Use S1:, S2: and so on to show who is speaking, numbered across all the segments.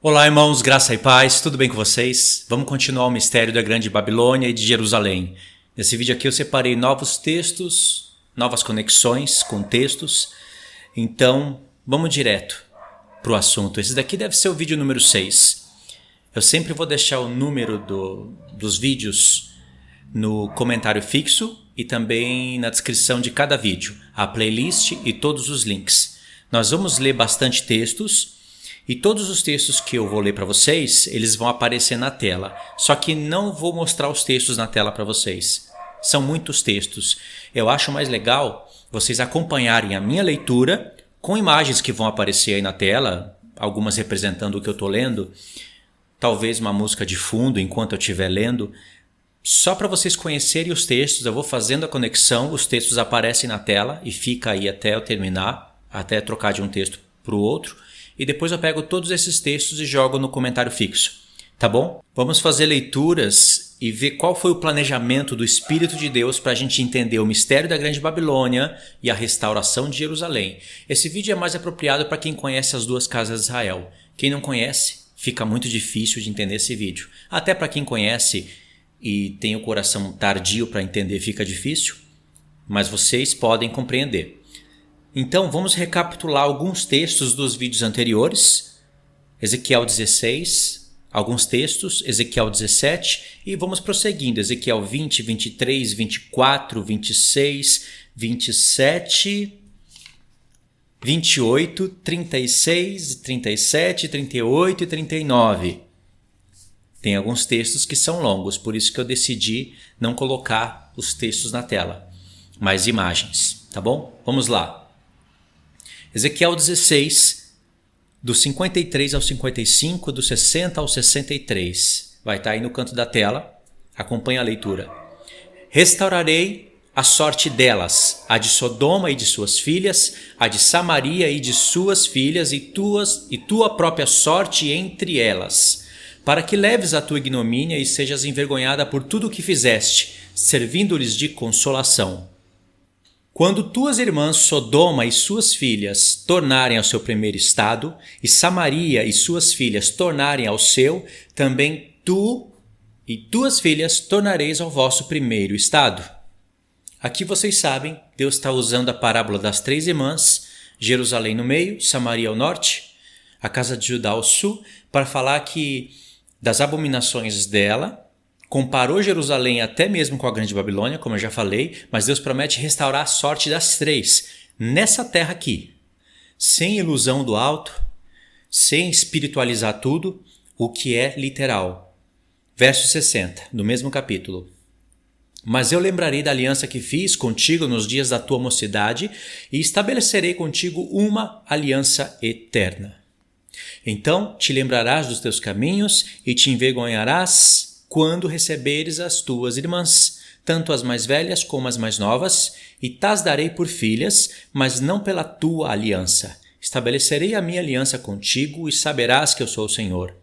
S1: Olá, irmãos, graça e paz, tudo bem com vocês? Vamos continuar o mistério da Grande Babilônia e de Jerusalém. Nesse vídeo aqui eu separei novos textos, novas conexões com textos, então vamos direto para o assunto. Esse daqui deve ser o vídeo número 6. Eu sempre vou deixar o número dos vídeos no comentário fixo e também na descrição de cada vídeo, a playlist e todos os links. Nós vamos ler bastante textos. E todos os textos que eu vou ler para vocês, eles vão aparecer na tela. Só que não vou mostrar os textos na tela para vocês. São muitos textos. Eu acho mais legal vocês acompanharem a minha leitura com imagens que vão aparecer aí na tela, algumas representando o que eu estou lendo, talvez uma música de fundo enquanto eu estiver lendo. Só para vocês conhecerem os textos, eu vou fazendo a conexão, os textos aparecem na tela e fica aí até eu terminar, até trocar de um texto para o outro. E depois eu pego todos esses textos e jogo no comentário fixo, tá bom? Vamos fazer leituras e ver qual foi o planejamento do Espírito de Deus para a gente entender o mistério da Grande Babilônia e a restauração de Jerusalém. Esse vídeo é mais apropriado para quem conhece as duas casas de Israel. Quem não conhece, fica muito difícil de entender esse vídeo. Até para quem conhece e tem o coração tardio para entender, fica difícil, mas vocês podem compreender. Então vamos recapitular alguns textos dos vídeos anteriores, Ezequiel 16, alguns textos, Ezequiel 17 e vamos prosseguindo, Ezequiel 20, 23, 24, 26, 27, 28, 36, 37, 38 e 39. Tem alguns textos que são longos, por isso que eu decidi não colocar os textos na tela, mas imagens, tá bom? Vamos lá. Ezequiel 16, do 53 ao 55, do 60 ao 63. Vai estar aí no canto da tela. Acompanhe a leitura. Restaurarei a sorte delas, a de Sodoma e de suas filhas, a de Samaria e de suas filhas, e tua própria sorte entre elas, para que leves a tua ignomínia e sejas envergonhada por tudo o que fizeste, servindo-lhes de consolação. Quando tuas irmãs Sodoma e suas filhas tornarem ao seu primeiro estado, e Samaria e suas filhas tornarem ao seu, também tu e tuas filhas tornareis ao vosso primeiro estado. Aqui vocês sabem, Deus está usando a parábola das três irmãs, Jerusalém no meio, Samaria ao norte, a casa de Judá ao sul, para falar que das abominações dela, comparou Jerusalém até mesmo com a Grande Babilônia, como eu já falei, mas Deus promete restaurar a sorte das três, nessa terra aqui, sem ilusão do alto, sem espiritualizar tudo, o que é literal. Verso 60, do mesmo capítulo. Mas eu lembrarei da aliança que fiz contigo nos dias da tua mocidade e estabelecerei contigo uma aliança eterna. Então te lembrarás dos teus caminhos e te envergonharás quando receberes as tuas irmãs, tanto as mais velhas como as mais novas, e tas darei por filhas, mas não pela tua aliança. Estabelecerei a minha aliança contigo e saberás que eu sou o Senhor.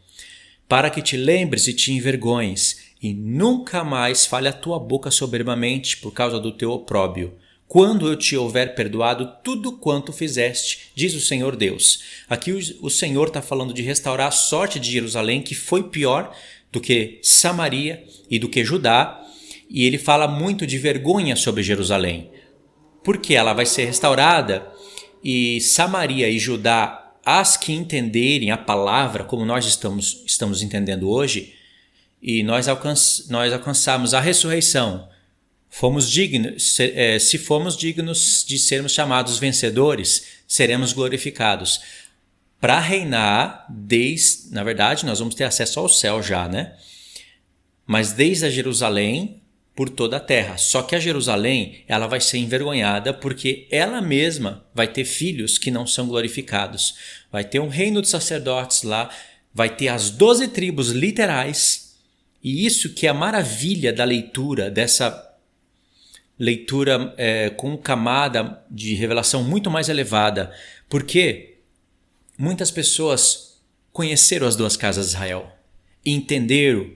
S1: Para que te lembres e te envergonhes, e nunca mais fale a tua boca soberbamente por causa do teu opróbrio, quando eu te houver perdoado tudo quanto fizeste, diz o Senhor Deus. Aqui o Senhor está falando de restaurar a sorte de Jerusalém, que foi pior do que Samaria e do que Judá, e ele fala muito de vergonha sobre Jerusalém, porque ela vai ser restaurada e Samaria e Judá, as que entenderem a palavra como nós estamos entendendo hoje, e nós alcançarmos a ressurreição, se fomos dignos de sermos chamados vencedores, seremos glorificados. Para reinar, na verdade, nós vamos ter acesso ao céu já, né? Mas desde a Jerusalém, por toda a terra. Só que a Jerusalém, ela vai ser envergonhada porque ela mesma vai ter filhos que não são glorificados. Vai ter um reino de sacerdotes lá, vai ter as 12 tribos literais. E isso que é a maravilha da leitura, dessa leitura com camada de revelação muito mais elevada. Porque muitas pessoas conheceram as duas casas de Israel e entenderam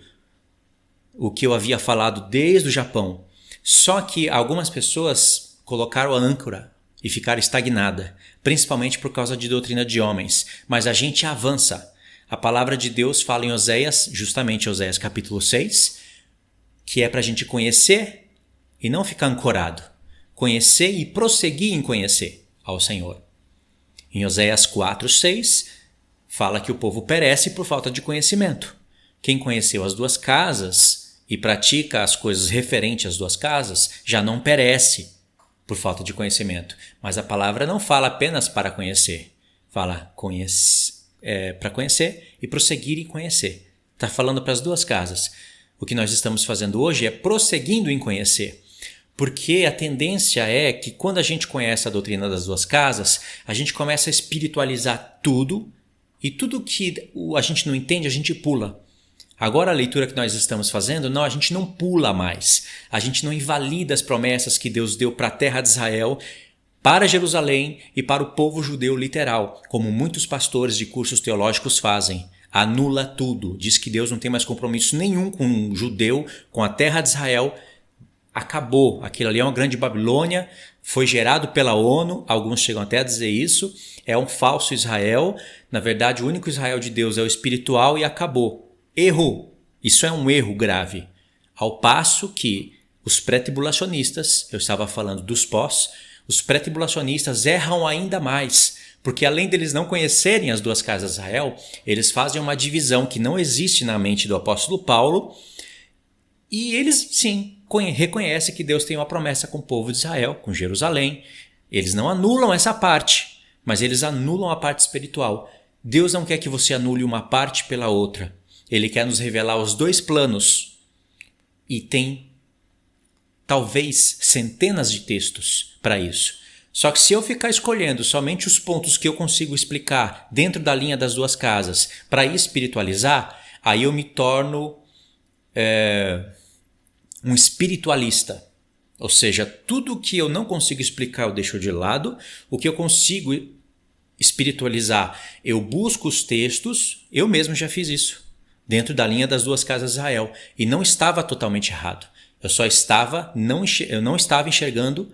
S1: o que eu havia falado desde o Japão. Só que algumas pessoas colocaram a âncora e ficaram estagnadas, principalmente por causa de doutrina de homens. Mas a gente avança. A palavra de Deus fala em Oséias, justamente Oséias capítulo 6, que é para a gente conhecer e não ficar ancorado. Conhecer e prosseguir em conhecer ao Senhor. Em Oséias 4, 6, fala que o povo perece por falta de conhecimento. Quem conheceu as duas casas e pratica as coisas referentes às duas casas já não perece por falta de conhecimento. Mas a palavra não fala apenas para conhecer. Fala para conhecer e prosseguir em conhecer. Está falando para as duas casas. O que nós estamos fazendo hoje é prosseguindo em conhecer. Porque a tendência é que quando a gente conhece a doutrina das duas casas, a gente começa a espiritualizar tudo e tudo que a gente não entende, a gente pula. Agora a leitura que nós estamos fazendo, não, a gente não pula mais. A gente não invalida as promessas que Deus deu para a terra de Israel, para Jerusalém e para o povo judeu literal, como muitos pastores de cursos teológicos fazem. Anula tudo, diz que Deus não tem mais compromisso nenhum com um judeu, com a terra de Israel. Acabou, aquilo ali é uma grande Babilônia, foi gerado pela ONU, alguns chegam até a dizer isso, é um falso Israel, na verdade o único Israel de Deus é o espiritual e acabou. Erro, isso é um erro grave. Ao passo que os pré-tribulacionistas, eu estava falando dos pós, os pré-tribulacionistas erram ainda mais, porque além deles não conhecerem as duas casas de Israel, eles fazem uma divisão que não existe na mente do apóstolo Paulo, e eles sim reconhecem que Deus tem uma promessa com o povo de Israel, com Jerusalém. Eles não anulam essa parte, mas eles anulam a parte espiritual. Deus não quer que você anule uma parte pela outra. Ele quer nos revelar os dois planos. E tem talvez centenas de textos para isso. Só que se eu ficar escolhendo somente os pontos que eu consigo explicar dentro da linha das duas casas para espiritualizar, aí eu me torno um espiritualista. Ou seja, tudo que eu não consigo explicar eu deixo de lado, o que eu consigo espiritualizar, eu busco os textos, eu mesmo já fiz isso, dentro da linha das duas casas de Israel, e não estava totalmente errado. Eu não estava enxergando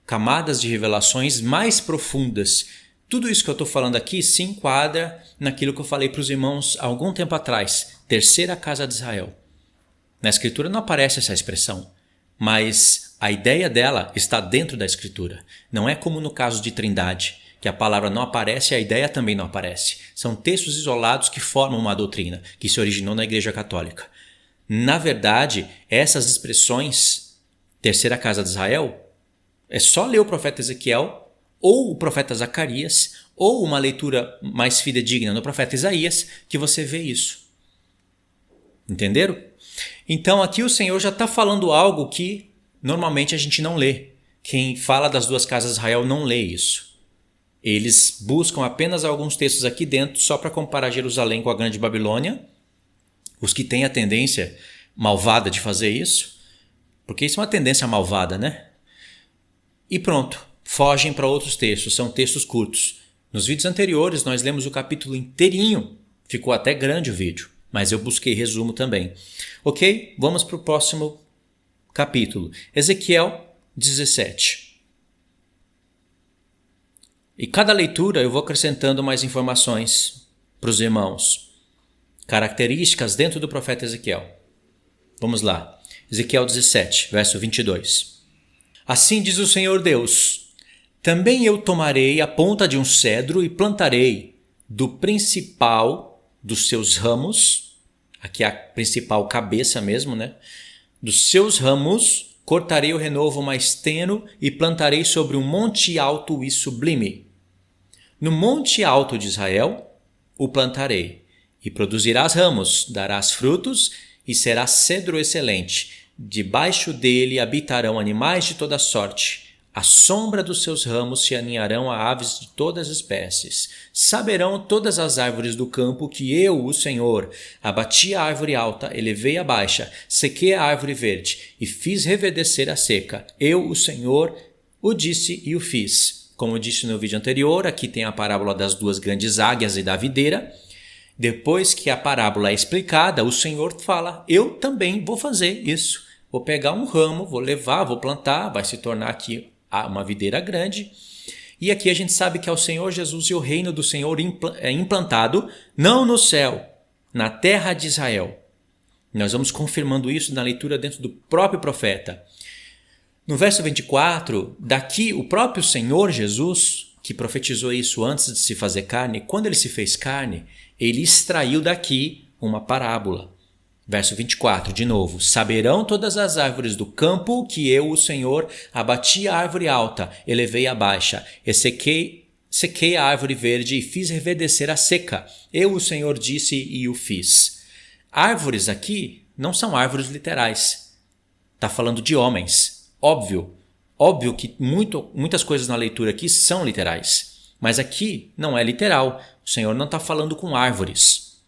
S1: camadas de revelações mais profundas. Tudo isso que eu estou falando aqui se enquadra naquilo que eu falei para os irmãos há algum tempo atrás, terceira casa de Israel. Na Escritura não aparece essa expressão, mas a ideia dela está dentro da Escritura. Não é como no caso de Trindade, que a palavra não aparece e a ideia também não aparece. São textos isolados que formam uma doutrina que se originou na Igreja Católica. Na verdade, essas expressões, terceira casa de Israel, é só ler o profeta Ezequiel ou o profeta Zacarias ou uma leitura mais fidedigna no profeta Isaías que você vê isso. Entenderam? Então aqui o Senhor já está falando algo que normalmente a gente não lê. Quem fala das duas casas de Israel não lê isso. Eles buscam apenas alguns textos aqui dentro só para comparar Jerusalém com a grande Babilônia. Os que têm a tendência malvada de fazer isso, porque isso é uma tendência malvada, né? E pronto, fogem para outros textos, são textos curtos. Nos vídeos anteriores nós lemos o capítulo inteirinho, ficou até grande o vídeo. Mas eu busquei resumo também. Ok? Vamos para o próximo capítulo. Ezequiel 17. E cada leitura eu vou acrescentando mais informações para os irmãos. Características dentro do profeta Ezequiel. Vamos lá. Ezequiel 17, verso 22. Assim diz o Senhor Deus: também eu tomarei a ponta de um cedro e plantarei do principal dos seus ramos, aqui é a principal cabeça mesmo, né? Dos seus ramos cortarei o renovo mais tenro e plantarei sobre um monte alto e sublime. No monte alto de Israel o plantarei, e produzirás ramos, darás frutos e será cedro excelente. Debaixo dele habitarão animais de toda sorte. À sombra dos seus ramos se aninharão a aves de todas as espécies. Saberão todas as árvores do campo que eu, o Senhor, abati a árvore alta, elevei a baixa, sequei a árvore verde e fiz reverdecer a seca. Eu, o Senhor, o disse e o fiz. Como disse no vídeo anterior, aqui tem a parábola das duas grandes águias e da videira. Depois que a parábola é explicada, o Senhor fala: eu também vou fazer isso. Vou pegar um ramo, vou levar, vou plantar, vai se tornar aqui uma videira grande. E aqui a gente sabe que é o Senhor Jesus e o reino do Senhor é implantado não no céu, na terra de Israel. Nós vamos confirmando isso na leitura dentro do próprio profeta. No verso 24, daqui o próprio Senhor Jesus, que profetizou isso antes de se fazer carne, quando ele se fez carne, ele extraiu daqui uma parábola. Verso 24, de novo. Saberão todas as árvores do campo que eu, o Senhor, abati a árvore alta, elevei a baixa, e sequei a árvore verde e fiz reverdecer a seca. Eu, o Senhor, disse e o fiz. Árvores aqui não são árvores literais. Está falando de homens. Óbvio que muitas coisas na leitura aqui são literais. Mas aqui não é literal. O Senhor não está falando com árvores.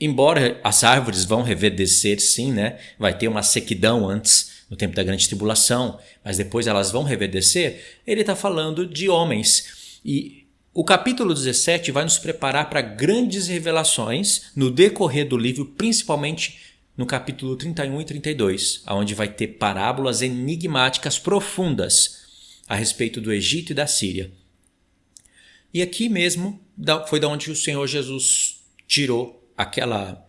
S1: Embora as árvores vão reverdecer, sim, né? Vai ter uma sequidão antes, no tempo da grande tribulação, mas depois elas vão reverdecer. Ele está falando de homens. E o capítulo 17 vai nos preparar para grandes revelações no decorrer do livro, principalmente no capítulo 31 e 32, onde vai ter parábolas enigmáticas profundas a respeito do Egito e da Síria. E aqui mesmo foi da onde o Senhor Jesus tirou aquela...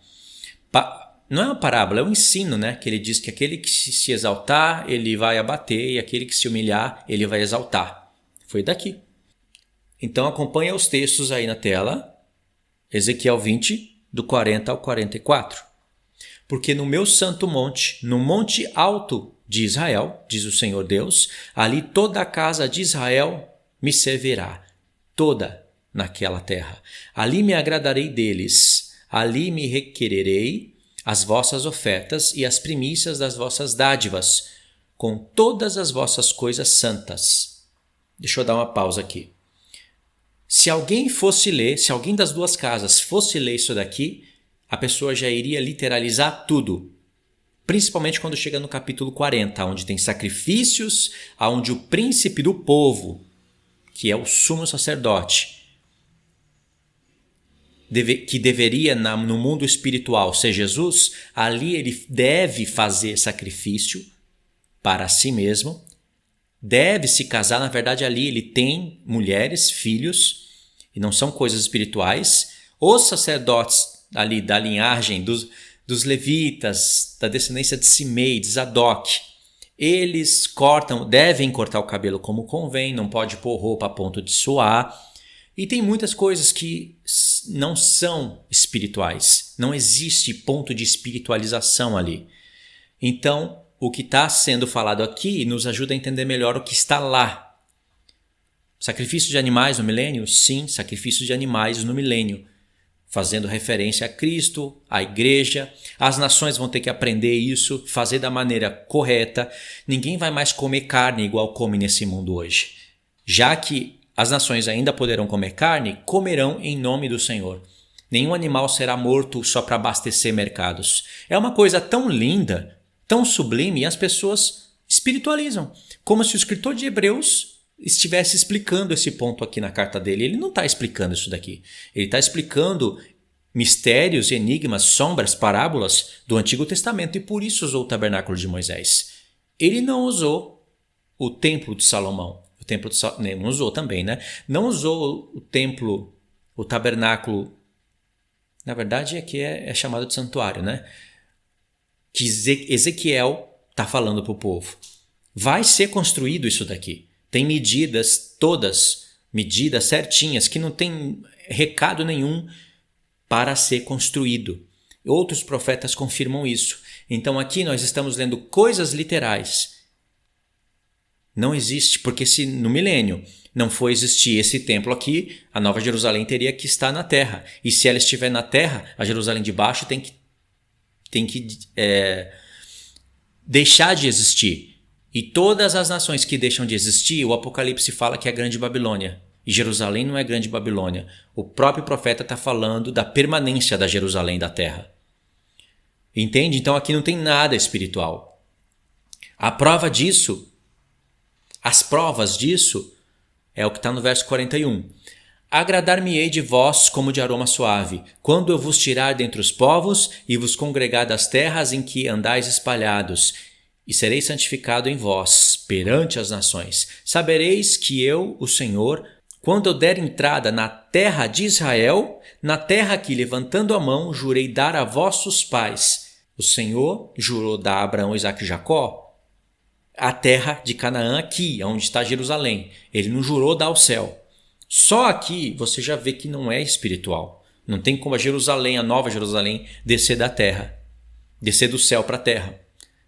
S1: Não é uma parábola, é um ensino, né? Que ele diz que aquele que se exaltar, ele vai abater, e aquele que se humilhar, ele vai exaltar. Foi daqui. Então acompanha os textos aí na tela. Ezequiel 20, do 40 ao 44. Porque no meu santo monte, no monte alto de Israel, diz o Senhor Deus, ali toda a casa de Israel me servirá, toda naquela terra. Ali me agradarei deles, ali me requererei as vossas ofertas e as primícias das vossas dádivas, com todas as vossas coisas santas. Deixa eu dar uma pausa aqui. Se alguém fosse ler, se alguém das duas casas fosse ler isso daqui, a pessoa já iria literalizar tudo. Principalmente quando chega no capítulo 40, onde tem sacrifícios, onde o príncipe do povo, que é o sumo sacerdote, que deveria no mundo espiritual ser Jesus, ali ele deve fazer sacrifício para si mesmo, deve se casar, na verdade ali ele tem mulheres, filhos, e não são coisas espirituais. Os sacerdotes ali da linhagem dos levitas, da descendência de Simei, de Zadok, eles devem cortar o cabelo como convém, não pode pôr roupa a ponto de suar. E tem muitas coisas que não são espirituais. Não existe ponto de espiritualização ali. Então, o que está sendo falado aqui nos ajuda a entender melhor o que está lá. Sacrifício de animais no milênio? Sim, sacrifício de animais no milênio. Fazendo referência a Cristo, à igreja. As nações vão ter que aprender isso, fazer da maneira correta. Ninguém vai mais comer carne igual come nesse mundo hoje. Já que as nações ainda poderão comer carne, comerão em nome do Senhor. Nenhum animal será morto só para abastecer mercados. É uma coisa tão linda, tão sublime, e as pessoas espiritualizam. Como se o escritor de Hebreus estivesse explicando esse ponto aqui na carta dele. Ele não está explicando isso daqui. Ele está explicando mistérios, enigmas, sombras, parábolas do Antigo Testamento, e por isso usou o tabernáculo de Moisés. Ele não usou o templo de Salomão. Não usou também, né? Não usou o templo, o tabernáculo. Na verdade, aqui é chamado de santuário, né? Que Ezequiel está falando para o povo. Vai ser construído isso daqui. Tem medidas medidas certinhas, que não tem recado nenhum para ser construído. Outros profetas confirmam isso. Então aqui nós estamos lendo coisas literais. Não existe, porque se no milênio não for existir esse templo aqui, a Nova Jerusalém teria que estar na terra. E se ela estiver na terra, a Jerusalém de baixo tem que deixar de existir. E todas as nações que deixam de existir, o Apocalipse fala que é a Grande Babilônia. E Jerusalém não é Grande Babilônia. O próprio profeta está falando da permanência da Jerusalém da terra. Entende? Então aqui não tem nada espiritual. A prova disso, as provas disso, é o que está no verso 41. Agradar-me-ei de vós como de aroma suave, quando eu vos tirar dentre os povos e vos congregar das terras em que andais espalhados. e serei santificado em vós, perante as nações. Sabereis que eu, o Senhor, quando eu der entrada na terra de Israel, na terra que, levantando a mão, jurei dar a vossos pais. O Senhor jurou dar a Abraão, Isaque e Jacó a terra de Canaã aqui, onde está Jerusalém. Ele não jurou dar o céu. Só aqui você já vê que não é espiritual. Não tem como a Jerusalém, a nova Jerusalém, descer da terra, descer do céu para a terra.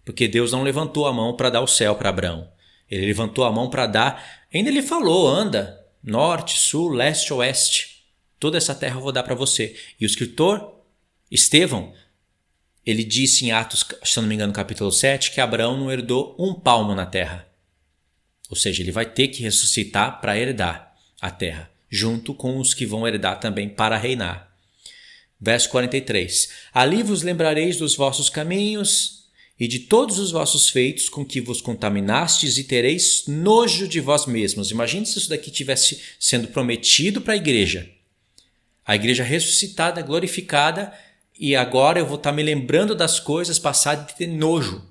S1: Porque Deus não levantou a mão para dar o céu para Abraão. Ele levantou a mão para dar, ainda ele falou, anda, norte, sul, leste, oeste. Toda essa terra eu vou dar para você. E o escritor, Estevão, ele disse em Atos, se não me engano, capítulo 7, que Abraão não herdou um palmo na terra. Ou seja, ele vai ter que ressuscitar para herdar a terra, junto com os que vão herdar também para reinar. Verso 43. Ali vos lembrareis dos vossos caminhos e de todos os vossos feitos com que vos contaminastes e tereis nojo de vós mesmos. Imagine se isso daqui tivesse sendo prometido para a igreja. A igreja ressuscitada, glorificada, e agora eu vou estar me lembrando das coisas passadas e ter nojo.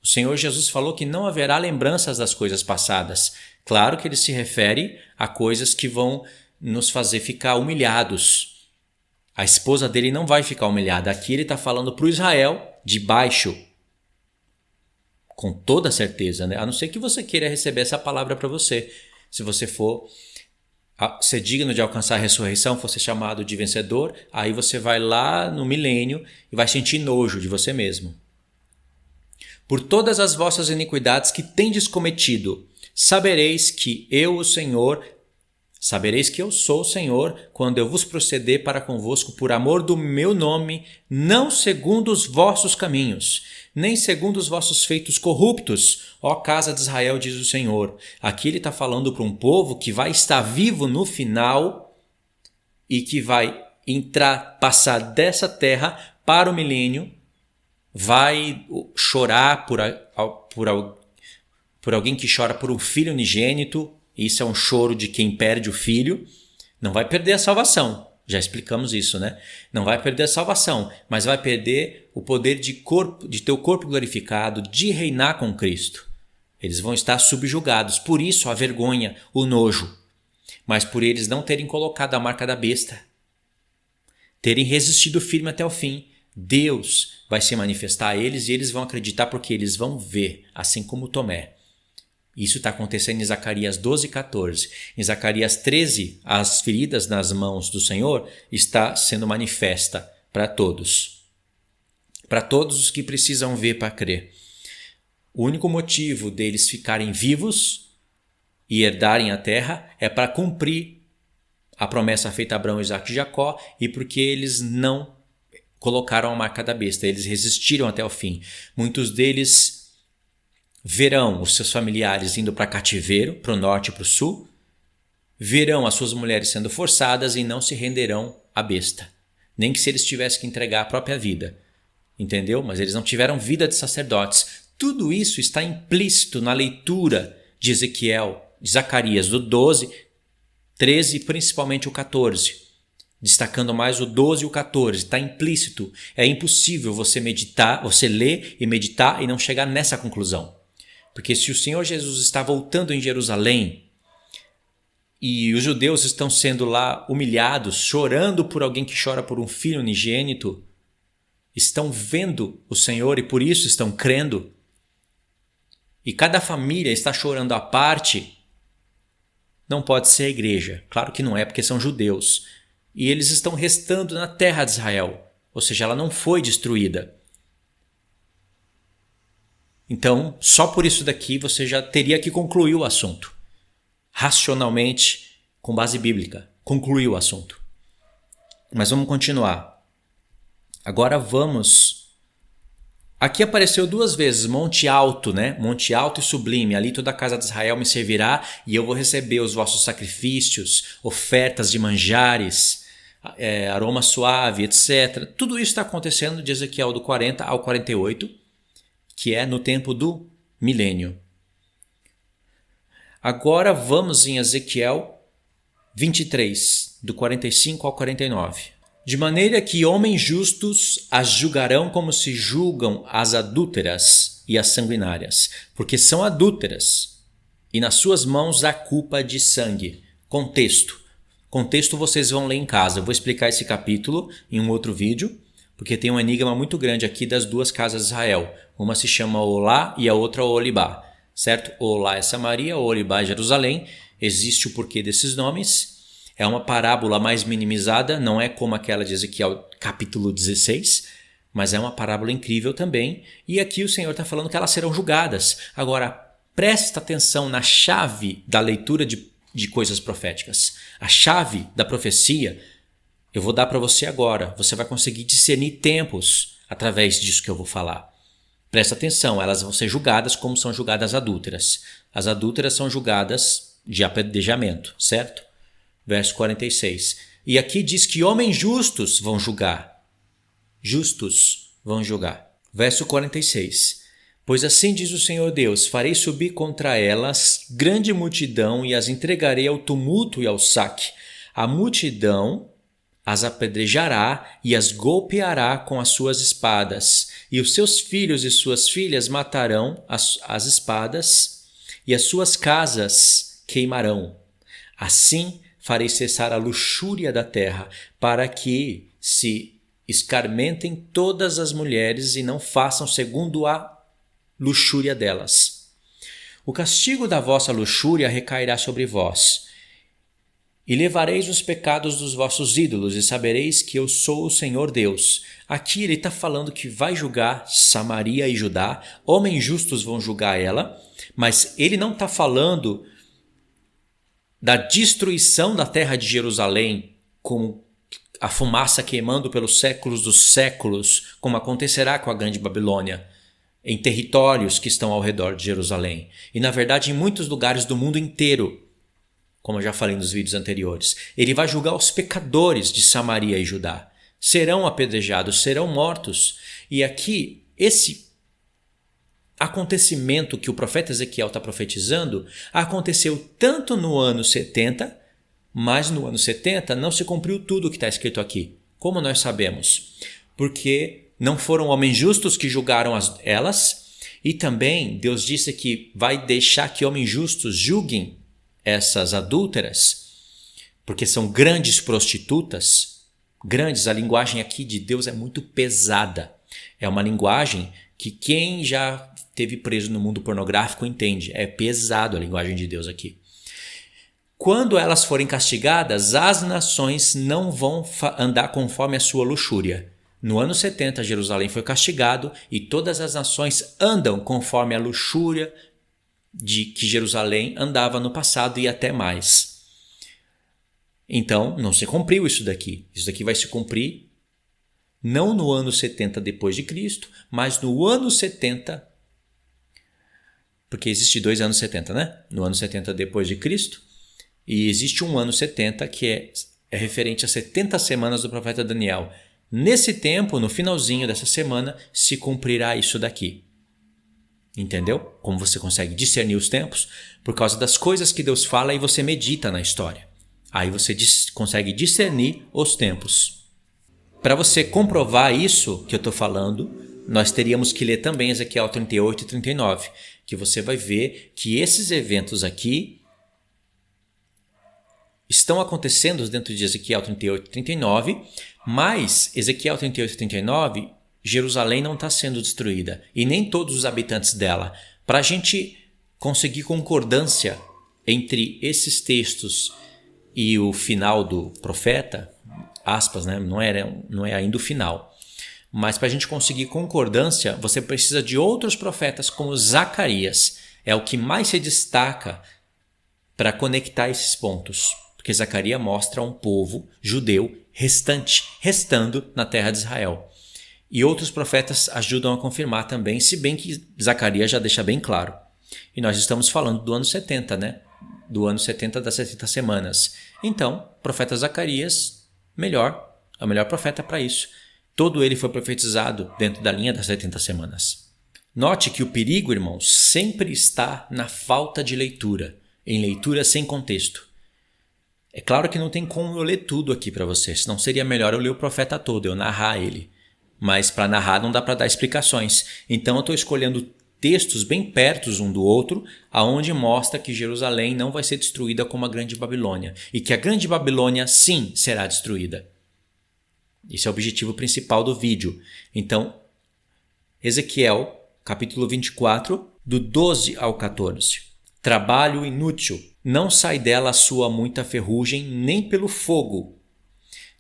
S1: O Senhor Jesus falou que não haverá lembranças das coisas passadas. Claro que ele se refere a coisas que vão nos fazer ficar humilhados. A esposa dele não vai ficar humilhada. Aqui ele está falando para o Israel de baixo. Com toda certeza, né? A não ser que você queira receber essa palavra para você. Se você for ser digno de alcançar a ressurreição, for ser chamado de vencedor, aí você vai lá no milênio e vai sentir nojo de você mesmo. Por todas as vossas iniquidades que tendes cometido, sabereis que eu, o Senhor, sabereis que eu sou o Senhor, quando eu vos proceder para convosco por amor do meu nome, não segundo os vossos caminhos, nem segundo os vossos feitos corruptos, ó casa de Israel, diz o Senhor. Aqui ele está falando para um povo que vai estar vivo no final e que vai passar dessa terra para o milênio, vai chorar por alguém que chora por um filho unigênito. Isso é um choro de quem perde o filho. Não vai perder a salvação. Já explicamos isso, né? Não vai perder a salvação, mas vai perder o poder de ter o corpo glorificado, de reinar com Cristo. Eles vão estar subjugados. Por isso a vergonha, o nojo. Mas por eles não terem colocado a marca da besta, terem resistido firme até o fim, Deus vai se manifestar a eles e eles vão acreditar porque eles vão ver, assim como Tomé. Isso está acontecendo em Zacarias 12:14. Em Zacarias 13, as feridas nas mãos do Senhor está sendo manifesta para todos. Para todos os que precisam ver para crer. O único motivo deles ficarem vivos e herdarem a terra é para cumprir a promessa feita a Abraão, Isaque e Jacó, e porque eles não colocaram a marca da besta. Eles resistiram até o fim. Muitos deles verão os seus familiares indo para cativeiro, para o norte e para o sul, verão as suas mulheres sendo forçadas e não se renderão à besta, nem que se eles tivessem que entregar a própria vida, entendeu? Mas eles não tiveram vida de sacerdotes. Tudo isso está implícito na leitura de Ezequiel, de Zacarias, do 12, 13 e principalmente o 14, destacando mais o 12 e o 14, está implícito. É impossível você ler e meditar e não chegar nessa conclusão. Porque se o Senhor Jesus está voltando em Jerusalém e os judeus estão sendo lá humilhados, chorando por alguém que chora por um filho unigênito, estão vendo o Senhor e por isso estão crendo, e cada família está chorando à parte, não pode ser a igreja. Claro que não é, porque são judeus. E eles estão restando na terra de Israel, ou seja, ela não foi destruída. Então, só por isso daqui você já teria que concluir o assunto. Racionalmente, com base bíblica, concluir o assunto. Mas vamos continuar. Agora vamos... Aqui apareceu 2 vezes Monte Alto, né? Monte Alto e Sublime. Ali toda a casa de Israel me servirá e eu vou receber os vossos sacrifícios, ofertas de manjares, aroma suave, etc. Tudo isso está acontecendo de Ezequiel do 40 ao 48, que é no tempo do milênio. Agora vamos em Ezequiel 23, do 45 ao 49. De maneira que homens justos as julgarão como se julgam as adúlteras, e as sanguinárias, porque são adúlteras, e nas suas mãos há culpa de sangue. Contexto. Contexto vocês vão ler em casa. Eu vou explicar esse capítulo em um outro vídeo, porque tem um enigma muito grande aqui das duas casas de Israel. Uma se chama Olá e a outra Olibá, certo? Olá é Samaria, Olibá é Jerusalém. Existe o porquê desses nomes. É uma parábola mais minimizada, não é como aquela de Ezequiel capítulo 16, mas é uma parábola incrível também. E aqui o Senhor está falando que elas serão julgadas. Agora, presta atenção na chave da leitura de coisas proféticas. A chave da profecia eu vou dar para você agora. Você vai conseguir discernir tempos através disso que eu vou falar. Presta atenção, elas vão ser julgadas como são julgadas adúlteras. As adúlteras são julgadas de apedrejamento, certo? Verso 46. E aqui diz que homens justos vão julgar. Justos vão julgar. Verso 46. Pois assim diz o Senhor Deus, farei subir contra elas grande multidão e as entregarei ao tumulto e ao saque. A multidão as apedrejará e as golpeará com as suas espadas, e os seus filhos e suas filhas matarão as espadas, e as suas casas queimarão. Assim farei cessar a luxúria da terra, para que se escarmentem todas as mulheres e não façam segundo a luxúria delas. O castigo da vossa luxúria recairá sobre vós, e levareis os pecados dos vossos ídolos, e sabereis que eu sou o Senhor Deus. Aqui ele está falando que vai julgar Samaria e Judá, homens justos vão julgar ela, mas ele não está falando da destruição da terra de Jerusalém, com a fumaça queimando pelos séculos dos séculos, como acontecerá com a grande Babilônia, em territórios que estão ao redor de Jerusalém. E na verdade em muitos lugares do mundo inteiro, como eu já falei nos vídeos anteriores. Ele vai julgar os pecadores de Samaria e Judá. Serão apedrejados, serão mortos. E aqui, esse acontecimento que o profeta Ezequiel está profetizando aconteceu tanto no ano 70, mas no ano 70 não se cumpriu tudo o que está escrito aqui. Como nós sabemos? Porque não foram homens justos que julgaram elas, e também Deus disse que vai deixar que homens justos julguem essas adúlteras, porque são grandes prostitutas, grandes. A linguagem aqui de Deus é muito pesada. É uma linguagem que quem já teve preso no mundo pornográfico entende. É pesado a linguagem de Deus aqui. Quando elas forem castigadas, as nações não vão andar conforme a sua luxúria. No ano 70, Jerusalém foi castigado e todas as nações andam conforme a luxúria de que Jerusalém andava no passado e até mais. Então, não se cumpriu isso daqui. Isso daqui vai se cumprir não no ano 70 depois de Cristo, mas no ano 70, porque existe 2 anos 70, né? No ano 70 depois de Cristo, e existe um ano 70 que é referente a 70 semanas do profeta Daniel. Nesse tempo, no finalzinho dessa semana, se cumprirá isso daqui. Entendeu? Como você consegue discernir os tempos? Por causa das coisas que Deus fala e você medita na história. Aí você consegue discernir os tempos. Para você comprovar isso que eu estou falando, nós teríamos que ler também Ezequiel 38 e 39, que você vai ver que esses eventos aqui estão acontecendo dentro de Ezequiel 38 e 39, mas Ezequiel 38 e 39... Jerusalém não está sendo destruída e nem todos os habitantes dela. Para a gente conseguir concordância entre esses textos e o final do profeta, aspas, né? Não é ainda o final, mas para a gente conseguir concordância, você precisa de outros profetas como Zacarias. É o que mais se destaca para conectar esses pontos, porque Zacarias mostra um povo judeu restando na terra de Israel. E outros profetas ajudam a confirmar também, se bem que Zacarias já deixa bem claro. E nós estamos falando do ano 70, né? Do ano 70 das 70 semanas. Então, profeta Zacarias, é o melhor profeta para isso. Todo ele foi profetizado dentro da linha das 70 semanas. Note que o perigo, irmãos, sempre está na falta de leitura, em leitura sem contexto. É claro que não tem como eu ler tudo aqui para vocês, senão seria melhor eu ler o profeta todo, eu narrar ele. Mas para narrar não dá para dar explicações. Então eu estou escolhendo textos bem perto um do outro, aonde mostra que Jerusalém não vai ser destruída como a Grande Babilônia e que a Grande Babilônia sim será destruída. Esse é o objetivo principal do vídeo. Então, Ezequiel, capítulo 24, do 12 ao 14. Trabalho inútil, não sai dela a sua muita ferrugem, nem pelo fogo.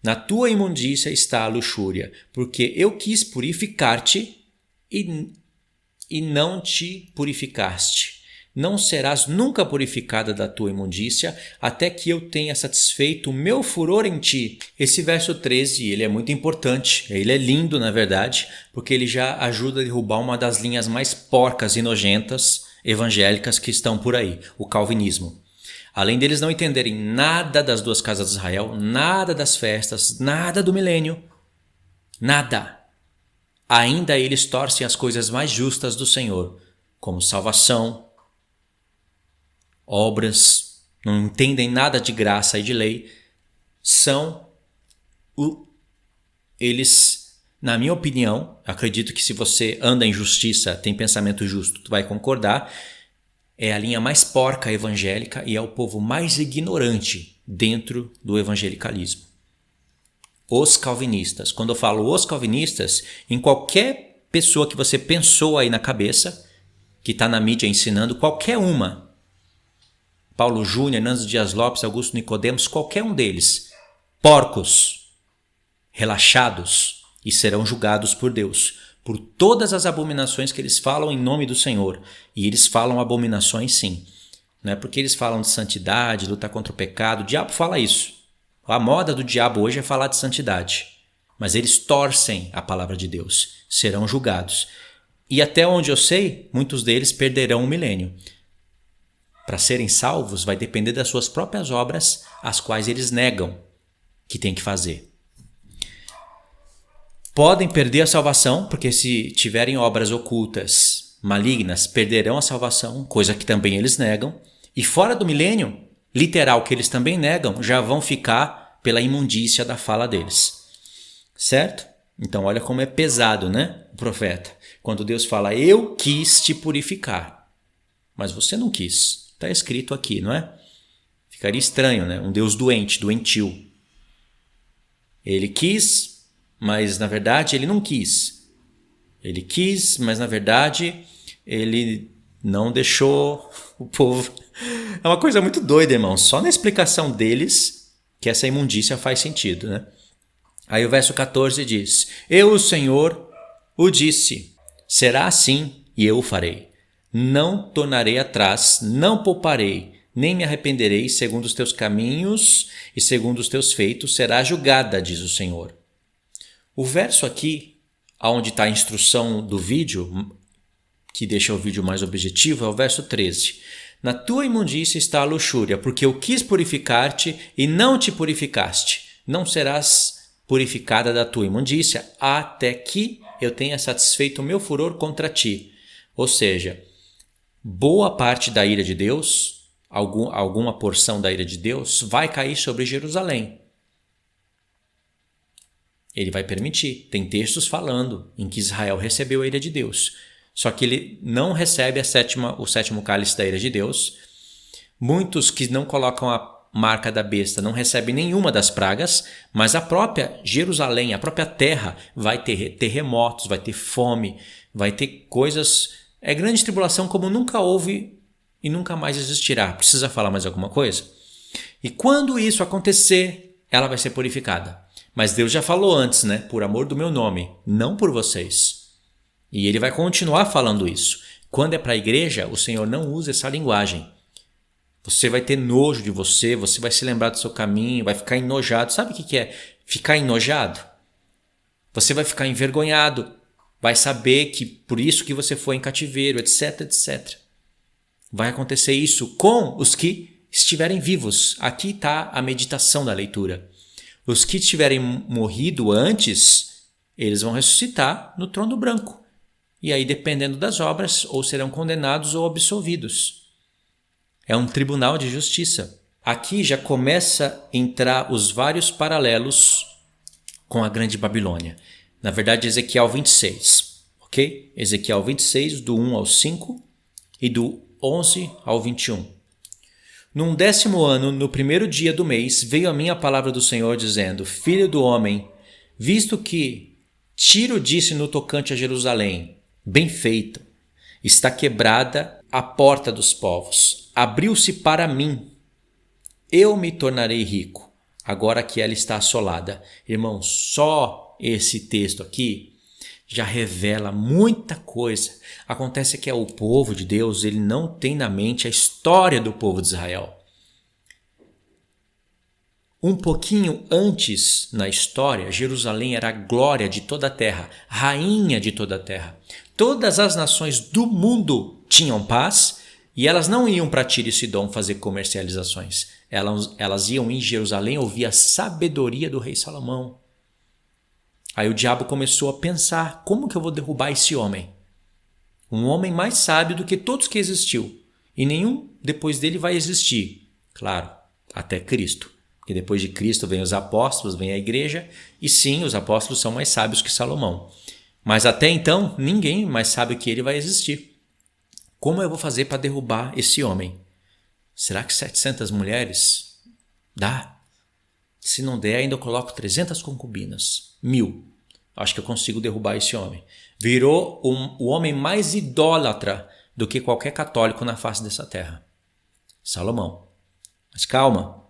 S1: Na tua imundícia está a luxúria, porque eu quis purificar-te e não te purificaste. Não serás nunca purificada da tua imundícia, até que eu tenha satisfeito o meu furor em ti. Esse verso 13, ele é muito importante, ele é lindo na verdade, porque ele já ajuda a derrubar uma das linhas mais porcas e nojentas evangélicas que estão por aí, o calvinismo. Além deles não entenderem nada das duas casas de Israel, nada das festas, nada do milênio, nada. Ainda eles torcem as coisas mais justas do Senhor, como salvação, obras, não entendem nada de graça e de lei, eles, na minha opinião, acredito que se você anda em justiça, tem pensamento justo, tu vai concordar, é a linha mais porca evangélica e é o povo mais ignorante dentro do evangelicalismo. Os calvinistas. Quando eu falo os calvinistas, em qualquer pessoa que você pensou aí na cabeça, que está na mídia ensinando, qualquer uma, Paulo Júnior, Hernando Dias Lopes, Augusto Nicodemos, qualquer um deles, porcos, relaxados e serão julgados por Deus, por todas as abominações que eles falam em nome do Senhor. E eles falam abominações sim, não é porque eles falam de santidade, lutar contra o pecado, o diabo fala isso. A moda do diabo hoje é falar de santidade, mas eles torcem a palavra de Deus, serão julgados. E até onde eu sei, muitos deles perderão o milênio. Para serem salvos vai depender das suas próprias obras, as quais eles negam que tem que fazer. Podem perder a salvação, porque se tiverem obras ocultas, malignas, perderão a salvação, coisa que também eles negam. E fora do milênio, literal que eles também negam, já vão ficar pela imundícia da fala deles. Certo? Então olha como é pesado, né? O profeta. Quando Deus fala, eu quis te purificar, mas você não quis. Está escrito aqui, não é? Ficaria estranho, né? Um Deus doente, doentio. Ele quis, mas na verdade ele não quis. Ele quis, mas na verdade ele não deixou o povo. É uma coisa muito doida, irmão. Só na explicação deles que essa imundícia faz sentido, né? Aí o verso 14 diz, eu, o Senhor, o disse, será assim e eu o farei. Não tornarei atrás, não pouparei, nem me arrependerei, segundo os teus caminhos e segundo os teus feitos será julgada, diz o Senhor. O verso aqui, onde está a instrução do vídeo, que deixa o vídeo mais objetivo, é o verso 13. Na tua imundícia está a luxúria, porque eu quis purificar-te e não te purificaste. Não serás purificada da tua imundícia, até que eu tenha satisfeito o meu furor contra ti. Ou seja, boa parte da ira de Deus, alguma porção da ira de Deus, vai cair sobre Jerusalém. Ele vai permitir. Tem textos falando em que Israel recebeu a ira de Deus. Só que ele não recebe o sétimo cálice da ira de Deus. Muitos que não colocam a marca da besta não recebem nenhuma das pragas, mas a própria Jerusalém, a própria terra, vai ter terremotos, vai ter fome, vai ter coisas... É grande tribulação como nunca houve e nunca mais existirá. Precisa falar mais alguma coisa? E quando isso acontecer, ela vai ser purificada. Mas Deus já falou antes, né? Por amor do meu nome, não por vocês. E ele vai continuar falando isso. Quando é para a igreja, o Senhor não usa essa linguagem. Você vai ter nojo de você, você vai se lembrar do seu caminho, vai ficar enojado. Sabe o que é ficar enojado? Você vai ficar envergonhado, vai saber que por isso que você foi em cativeiro, etc, etc. Vai acontecer isso com os que estiverem vivos. Aqui está a meditação da leitura. Os que tiverem morrido antes, eles vão ressuscitar no trono branco. E aí, dependendo das obras, ou serão condenados ou absolvidos. É um tribunal de justiça. Aqui já começa a entrar os vários paralelos com a Grande Babilônia. Na verdade, Ezequiel 26. Ok? Ezequiel 26, do 1 ao 5 e do 11 ao 21. Num 10º ano, no primeiro dia do mês, veio a mim a palavra do Senhor, dizendo: Filho do homem, visto que Tiro disse no tocante a Jerusalém, bem feito, está quebrada a porta dos povos, abriu-se para mim, eu me tornarei rico, agora que ela está assolada. Irmão, só esse texto aqui já revela muita coisa. Acontece que o povo de Deus, ele não tem na mente a história do povo de Israel. Um pouquinho antes na história, Jerusalém era a glória de toda a terra, rainha de toda a terra. Todas as nações do mundo tinham paz e elas não iam para Tiro e Sidom fazer comercializações. Elas iam em Jerusalém ouvir a sabedoria do rei Salomão. Aí o diabo começou a pensar, como que eu vou derrubar esse homem? Um homem mais sábio do que todos que existiu. E nenhum depois dele vai existir. Claro, até Cristo. Porque depois de Cristo vem os apóstolos, vem a igreja. E sim, os apóstolos são mais sábios que Salomão. Mas até então, ninguém mais sabe que ele vai existir. Como eu vou fazer para derrubar esse homem? Será que 700 mulheres? Dá. Se não der, ainda eu coloco 300 concubinas. 1000. Acho que eu consigo derrubar esse homem. Virou o homem mais idólatra do que qualquer católico na face dessa terra. Salomão. Mas calma.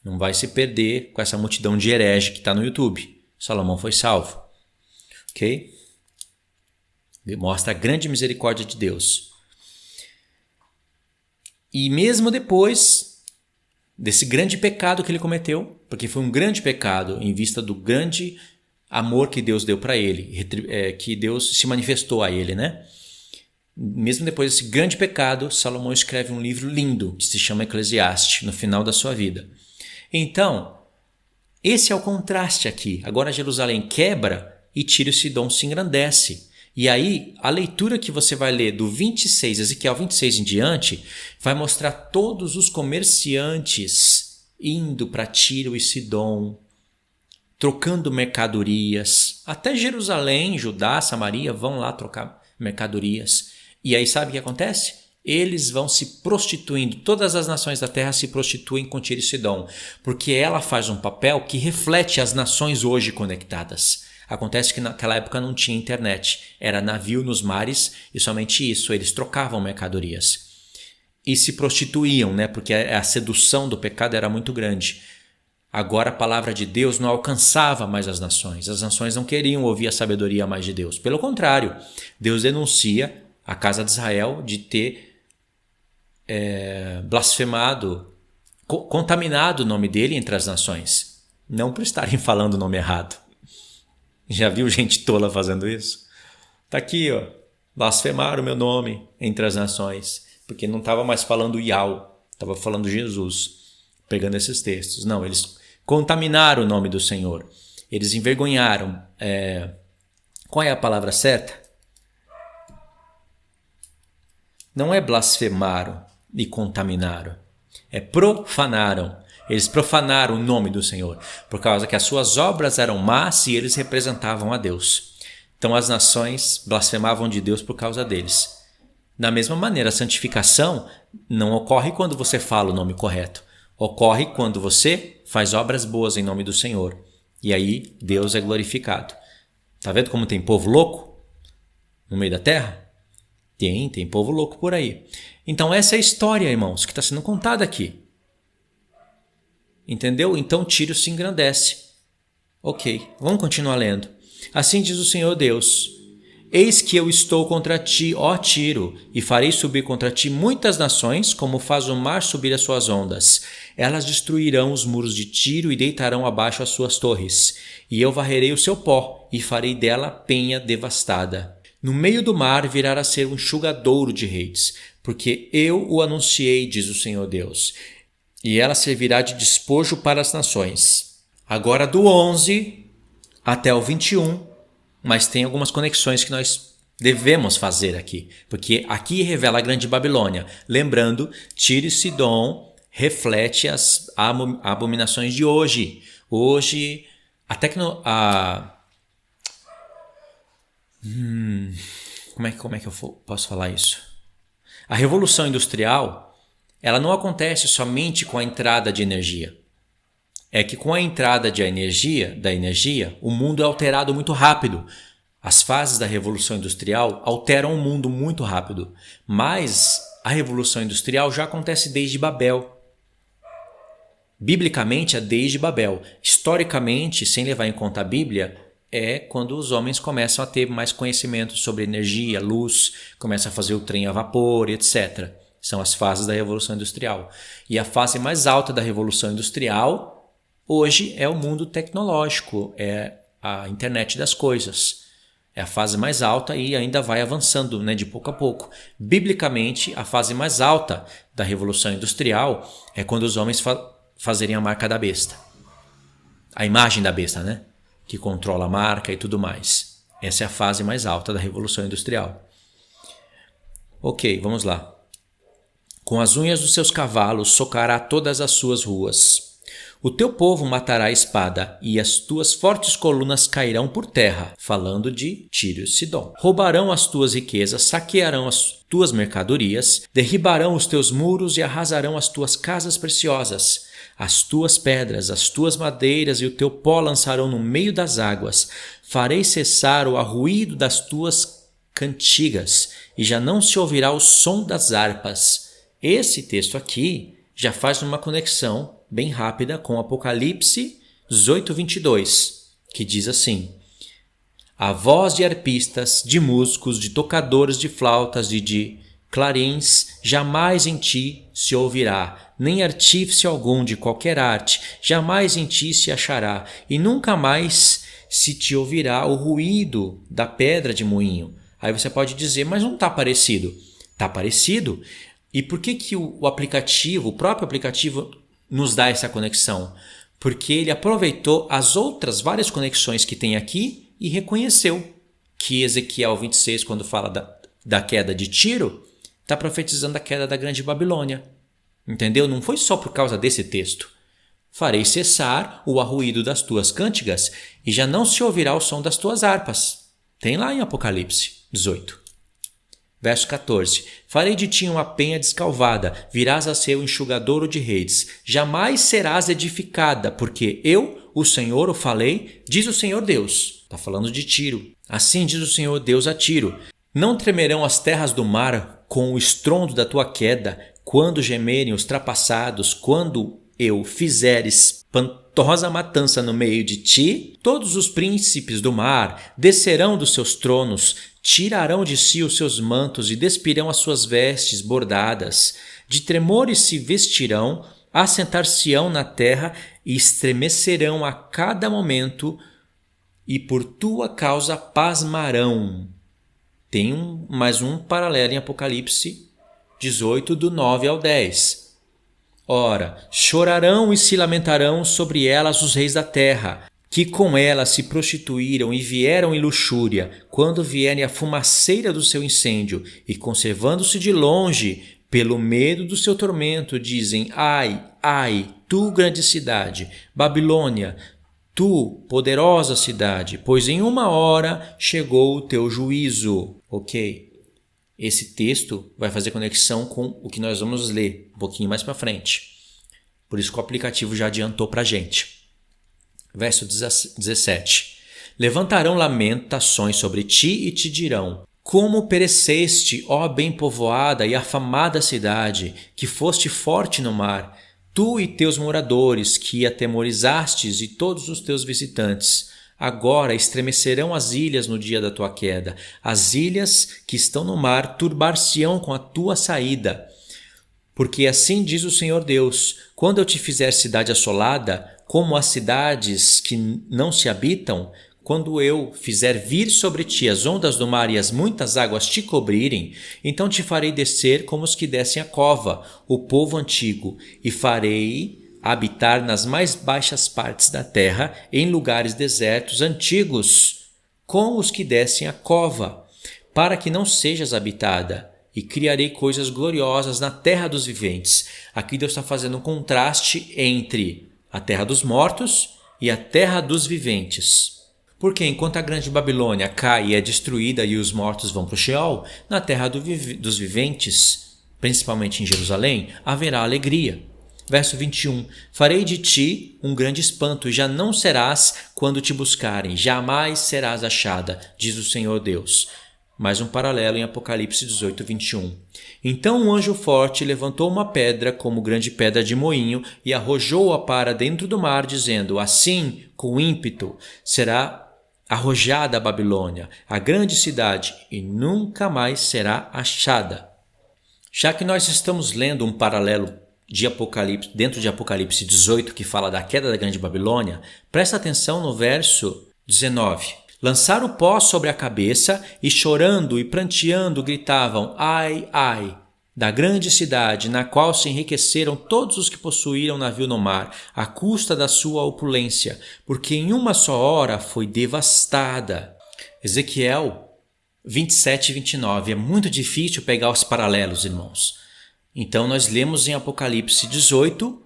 S1: Não vai se perder com essa multidão de herege que está no YouTube. Salomão foi salvo. Ok? Mostra a grande misericórdia de Deus. E mesmo depois desse grande pecado que ele cometeu, porque foi um grande pecado em vista do grande amor que Deus deu para ele, que Deus se manifestou a ele, né? Mesmo depois desse grande pecado, Salomão escreve um livro lindo que se chama Eclesiastes, no final da sua vida. Então, esse é o contraste aqui. Agora Jerusalém quebra e Tiro e Sidom se engrandece. E aí, a leitura que você vai ler do 26, Ezequiel 26 em diante, vai mostrar todos os comerciantes indo para Tiro e Sidom, trocando mercadorias. Até Jerusalém, Judá, Samaria vão lá trocar mercadorias. E aí sabe o que acontece? Eles vão se prostituindo. Todas as nações da terra se prostituem com Tiro e Sidom, porque ela faz um papel que reflete as nações hoje conectadas. Acontece que naquela época não tinha internet, era navio nos mares e somente isso, eles trocavam mercadorias. E se prostituíam, né? Porque a sedução do pecado era muito grande. Agora a palavra de Deus não alcançava mais as nações não queriam ouvir a sabedoria mais de Deus. Pelo contrário, Deus denuncia a casa de Israel de ter blasfemado, contaminado o nome dele entre as nações, não por estarem falando o nome errado. Já viu gente tola fazendo isso? Tá aqui, ó. Blasfemaram o meu nome entre as nações. Porque não estava mais falando Yahweh, estava falando Jesus. Pegando esses textos. Não, eles contaminaram o nome do Senhor. Eles envergonharam. Qual é a palavra certa? Não é blasfemaram e contaminaram. É profanaram. Eles profanaram o nome do Senhor, por causa que as suas obras eram más e eles representavam a Deus. Então as nações blasfemavam de Deus por causa deles. Da mesma maneira, a santificação não ocorre quando você fala o nome correto. Ocorre quando você faz obras boas em nome do Senhor. E aí Deus é glorificado. Tá vendo como tem povo louco no meio da terra? Tem povo louco por aí. Então essa é a história, irmãos, que está sendo contada aqui. Entendeu? Então Tiro se engrandece. Ok, vamos continuar lendo. Assim diz o Senhor Deus: Eis que eu estou contra ti, ó Tiro, e farei subir contra ti muitas nações, como faz o mar subir as suas ondas. Elas destruirão os muros de Tiro e deitarão abaixo as suas torres. E eu varrerei o seu pó, e farei dela penha devastada. No meio do mar virá a ser um enxugadouro de reis, porque eu o anunciei, diz o Senhor Deus. E ela servirá de despojo para as nações. Agora do 11 até o 21, mas tem algumas conexões que nós devemos fazer aqui, porque aqui revela a grande Babilônia. Lembrando, Tiro e Sidom reflete as abominações de hoje. Hoje, Como é que eu posso falar isso? A Revolução Industrial, ela não acontece somente com a entrada de energia. É que com a entrada da energia, o mundo é alterado muito rápido. As fases da Revolução Industrial alteram o mundo muito rápido. Mas a Revolução Industrial já acontece desde Babel. Biblicamente é desde Babel. Historicamente, sem levar em conta a Bíblia, é quando os homens começam a ter mais conhecimento sobre energia, luz, começam a fazer o trem a vapor, etc. São as fases da Revolução Industrial. E a fase mais alta da Revolução Industrial, hoje, é o mundo tecnológico, é a internet das coisas. É a fase mais alta e ainda vai avançando, né, de pouco a pouco. Biblicamente, a fase mais alta da Revolução Industrial é quando os homens fazerem a marca da besta. A imagem da besta, né? Que controla a marca e tudo mais. Essa é a fase mais alta da Revolução Industrial. Ok, vamos lá. Com as unhas dos seus cavalos socará todas as suas ruas. O teu povo matará a espada, e as tuas fortes colunas cairão por terra, falando de Tiro e Sidom. Roubarão as tuas riquezas, saquearão as tuas mercadorias, derribarão os teus muros e arrasarão as tuas casas preciosas. As tuas pedras, as tuas madeiras e o teu pó lançarão no meio das águas. Farei cessar o arruído das tuas cantigas, e já não se ouvirá o som das harpas. Esse texto aqui já faz uma conexão bem rápida com Apocalipse 18:22, que diz assim: a voz de arpistas, de músicos, de tocadores de flautas e de clarins jamais em ti se ouvirá, nem artífice algum de qualquer arte jamais em ti se achará, e nunca mais se te ouvirá o ruído da pedra de moinho. Aí você pode dizer, mas não está parecido. Está parecido? E por que o próprio aplicativo, nos dá essa conexão? Porque ele aproveitou as outras várias conexões que tem aqui e reconheceu que Ezequiel 26, quando fala da queda de Tiro, está profetizando a queda da grande Babilônia. Entendeu? Não foi só por causa desse texto. Farei cessar o arruído das tuas cântigas e já não se ouvirá o som das tuas harpas. Tem lá em Apocalipse 18. Verso 14. Farei de ti uma penha descalvada, virás a ser o enxugadouro de redes. Jamais serás edificada, porque eu, o Senhor, o falei, diz o Senhor Deus. Está falando de Tiro. Assim diz o Senhor Deus a Tiro. Não tremerão as terras do mar com o estrondo da tua queda, quando gemerem os trapassados, quando eu fizer espantosa matança no meio de ti? Todos os príncipes do mar descerão dos seus tronos, tirarão de si os seus mantos e despirão as suas vestes bordadas. De tremores se vestirão, assentar-se-ão na terra e estremecerão a cada momento, e por tua causa pasmarão. Tem mais um paralelo em Apocalipse 18, do 9 ao 10. Ora, chorarão e se lamentarão sobre elas os reis da terra, que com elas se prostituíram e vieram em luxúria, quando vierem a fumaceira do seu incêndio, e conservando-se de longe, pelo medo do seu tormento, dizem: ai, ai, tu grande cidade, Babilônia, tu poderosa cidade, pois em uma hora chegou o teu juízo. Ok? Esse texto vai fazer conexão com o que nós vamos ler um pouquinho mais para frente. Por isso que o aplicativo já adiantou para a gente. Verso 17. Levantarão lamentações sobre ti e te dirão: como pereceste, ó bem povoada e afamada cidade, que foste forte no mar, tu e teus moradores, que atemorizastes e todos os teus visitantes. Agora estremecerão as ilhas no dia da tua queda. As ilhas que estão no mar turbar-se-ão com a tua saída. Porque assim diz o Senhor Deus: quando eu te fizer cidade assolada, como as cidades que não se habitam, quando eu fizer vir sobre ti as ondas do mar e as muitas águas te cobrirem, então te farei descer como os que descem a cova, o povo antigo, e farei habitar nas mais baixas partes da terra, em lugares desertos antigos, com os que descem a cova, para que não sejas habitada, e criarei coisas gloriosas na terra dos viventes. Aqui Deus está fazendo um contraste entre a terra dos mortos e a terra dos viventes. Porque enquanto a grande Babilônia cai e é destruída e os mortos vão para o Sheol, na terra dos viventes, principalmente em Jerusalém, haverá alegria. Verso 21. Farei de ti um grande espanto, e já não serás quando te buscarem, jamais serás achada, diz o Senhor Deus. Mais um paralelo em Apocalipse 18, 21. Então um anjo forte levantou uma pedra como grande pedra de moinho e arrojou-a para dentro do mar, dizendo: assim, com ímpeto, será arrojada a Babilônia, a grande cidade, e nunca mais será achada. Já que nós estamos lendo um paralelo de Apocalipse, dentro de Apocalipse 18, que fala da queda da grande Babilônia, presta atenção no verso 19. Lançaram o pó sobre a cabeça e chorando e pranteando gritavam: ai, ai, da grande cidade, na qual se enriqueceram todos os que possuíram navio no mar, à custa da sua opulência, porque em uma só hora foi devastada. Ezequiel 27 e 29. É muito difícil pegar os paralelos, irmãos. Então nós lemos em Apocalipse 18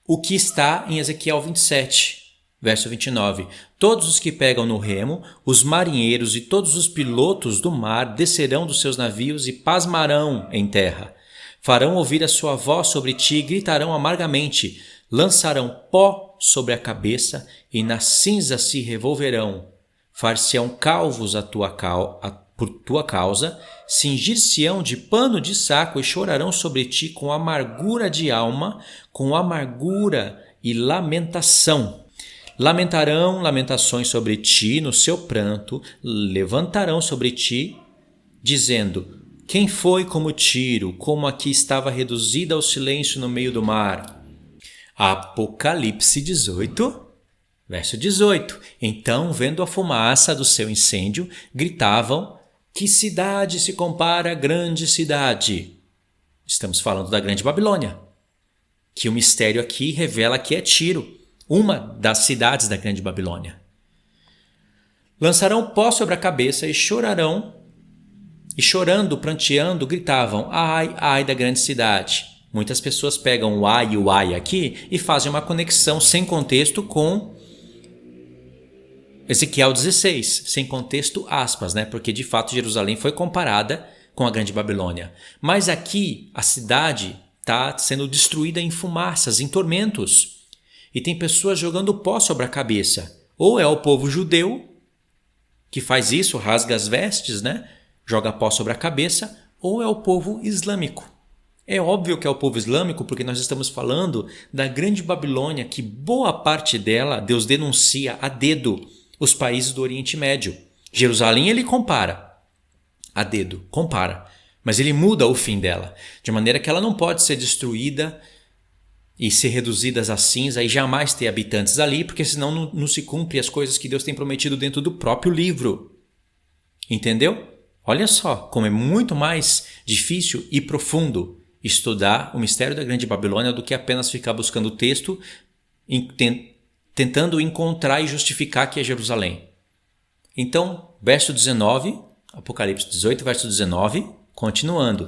S1: o que está em Ezequiel 27, verso 29. Todos os que pegam no remo, os marinheiros e todos os pilotos do mar descerão dos seus navios e pasmarão em terra. Farão ouvir a sua voz sobre ti e gritarão amargamente. Lançarão pó sobre a cabeça e na cinza se revolverão. Far-se-ão calvos por tua causa, cingir-se-ão de pano de saco e chorarão sobre ti com amargura de alma, com amargura e lamentação. Lamentarão lamentações sobre ti no seu pranto, levantarão sobre ti, dizendo: quem foi como Tiro, como aqui estava reduzida ao silêncio no meio do mar? Apocalipse 18, verso 18. Então, vendo a fumaça do seu incêndio, gritavam: que cidade se compara à grande cidade? Estamos falando da grande Babilônia, que o mistério aqui revela que é Tiro, uma das cidades da grande Babilônia. Lançarão pó sobre a cabeça e chorarão, e chorando, pranteando, gritavam: ai, ai da grande cidade. Muitas pessoas pegam o ai e o ai aqui e fazem uma conexão sem contexto com Ezequiel 16, sem contexto aspas, né? Porque de fato Jerusalém foi comparada com a grande Babilônia. Mas aqui a cidade está sendo destruída em fumaças, em tormentos. E tem pessoas jogando pó sobre a cabeça. Ou é o povo judeu que faz isso, rasga as vestes, né? Joga pó sobre a cabeça, ou é o povo islâmico. É óbvio que é o povo islâmico porque nós estamos falando da grande Babilônia, que boa parte dela Deus denuncia a dedo os países do Oriente Médio. Jerusalém ele compara a dedo, compara, mas ele muda o fim dela, de maneira que ela não pode ser destruída e ser reduzidas a cinza e jamais ter habitantes ali, porque senão não se cumpre as coisas que Deus tem prometido dentro do próprio livro. Entendeu? Olha só como é muito mais difícil e profundo estudar o mistério da grande Babilônia do que apenas ficar buscando o texto, tentando encontrar e justificar que é Jerusalém. Então, verso 19, Apocalipse 18, verso 19, continuando.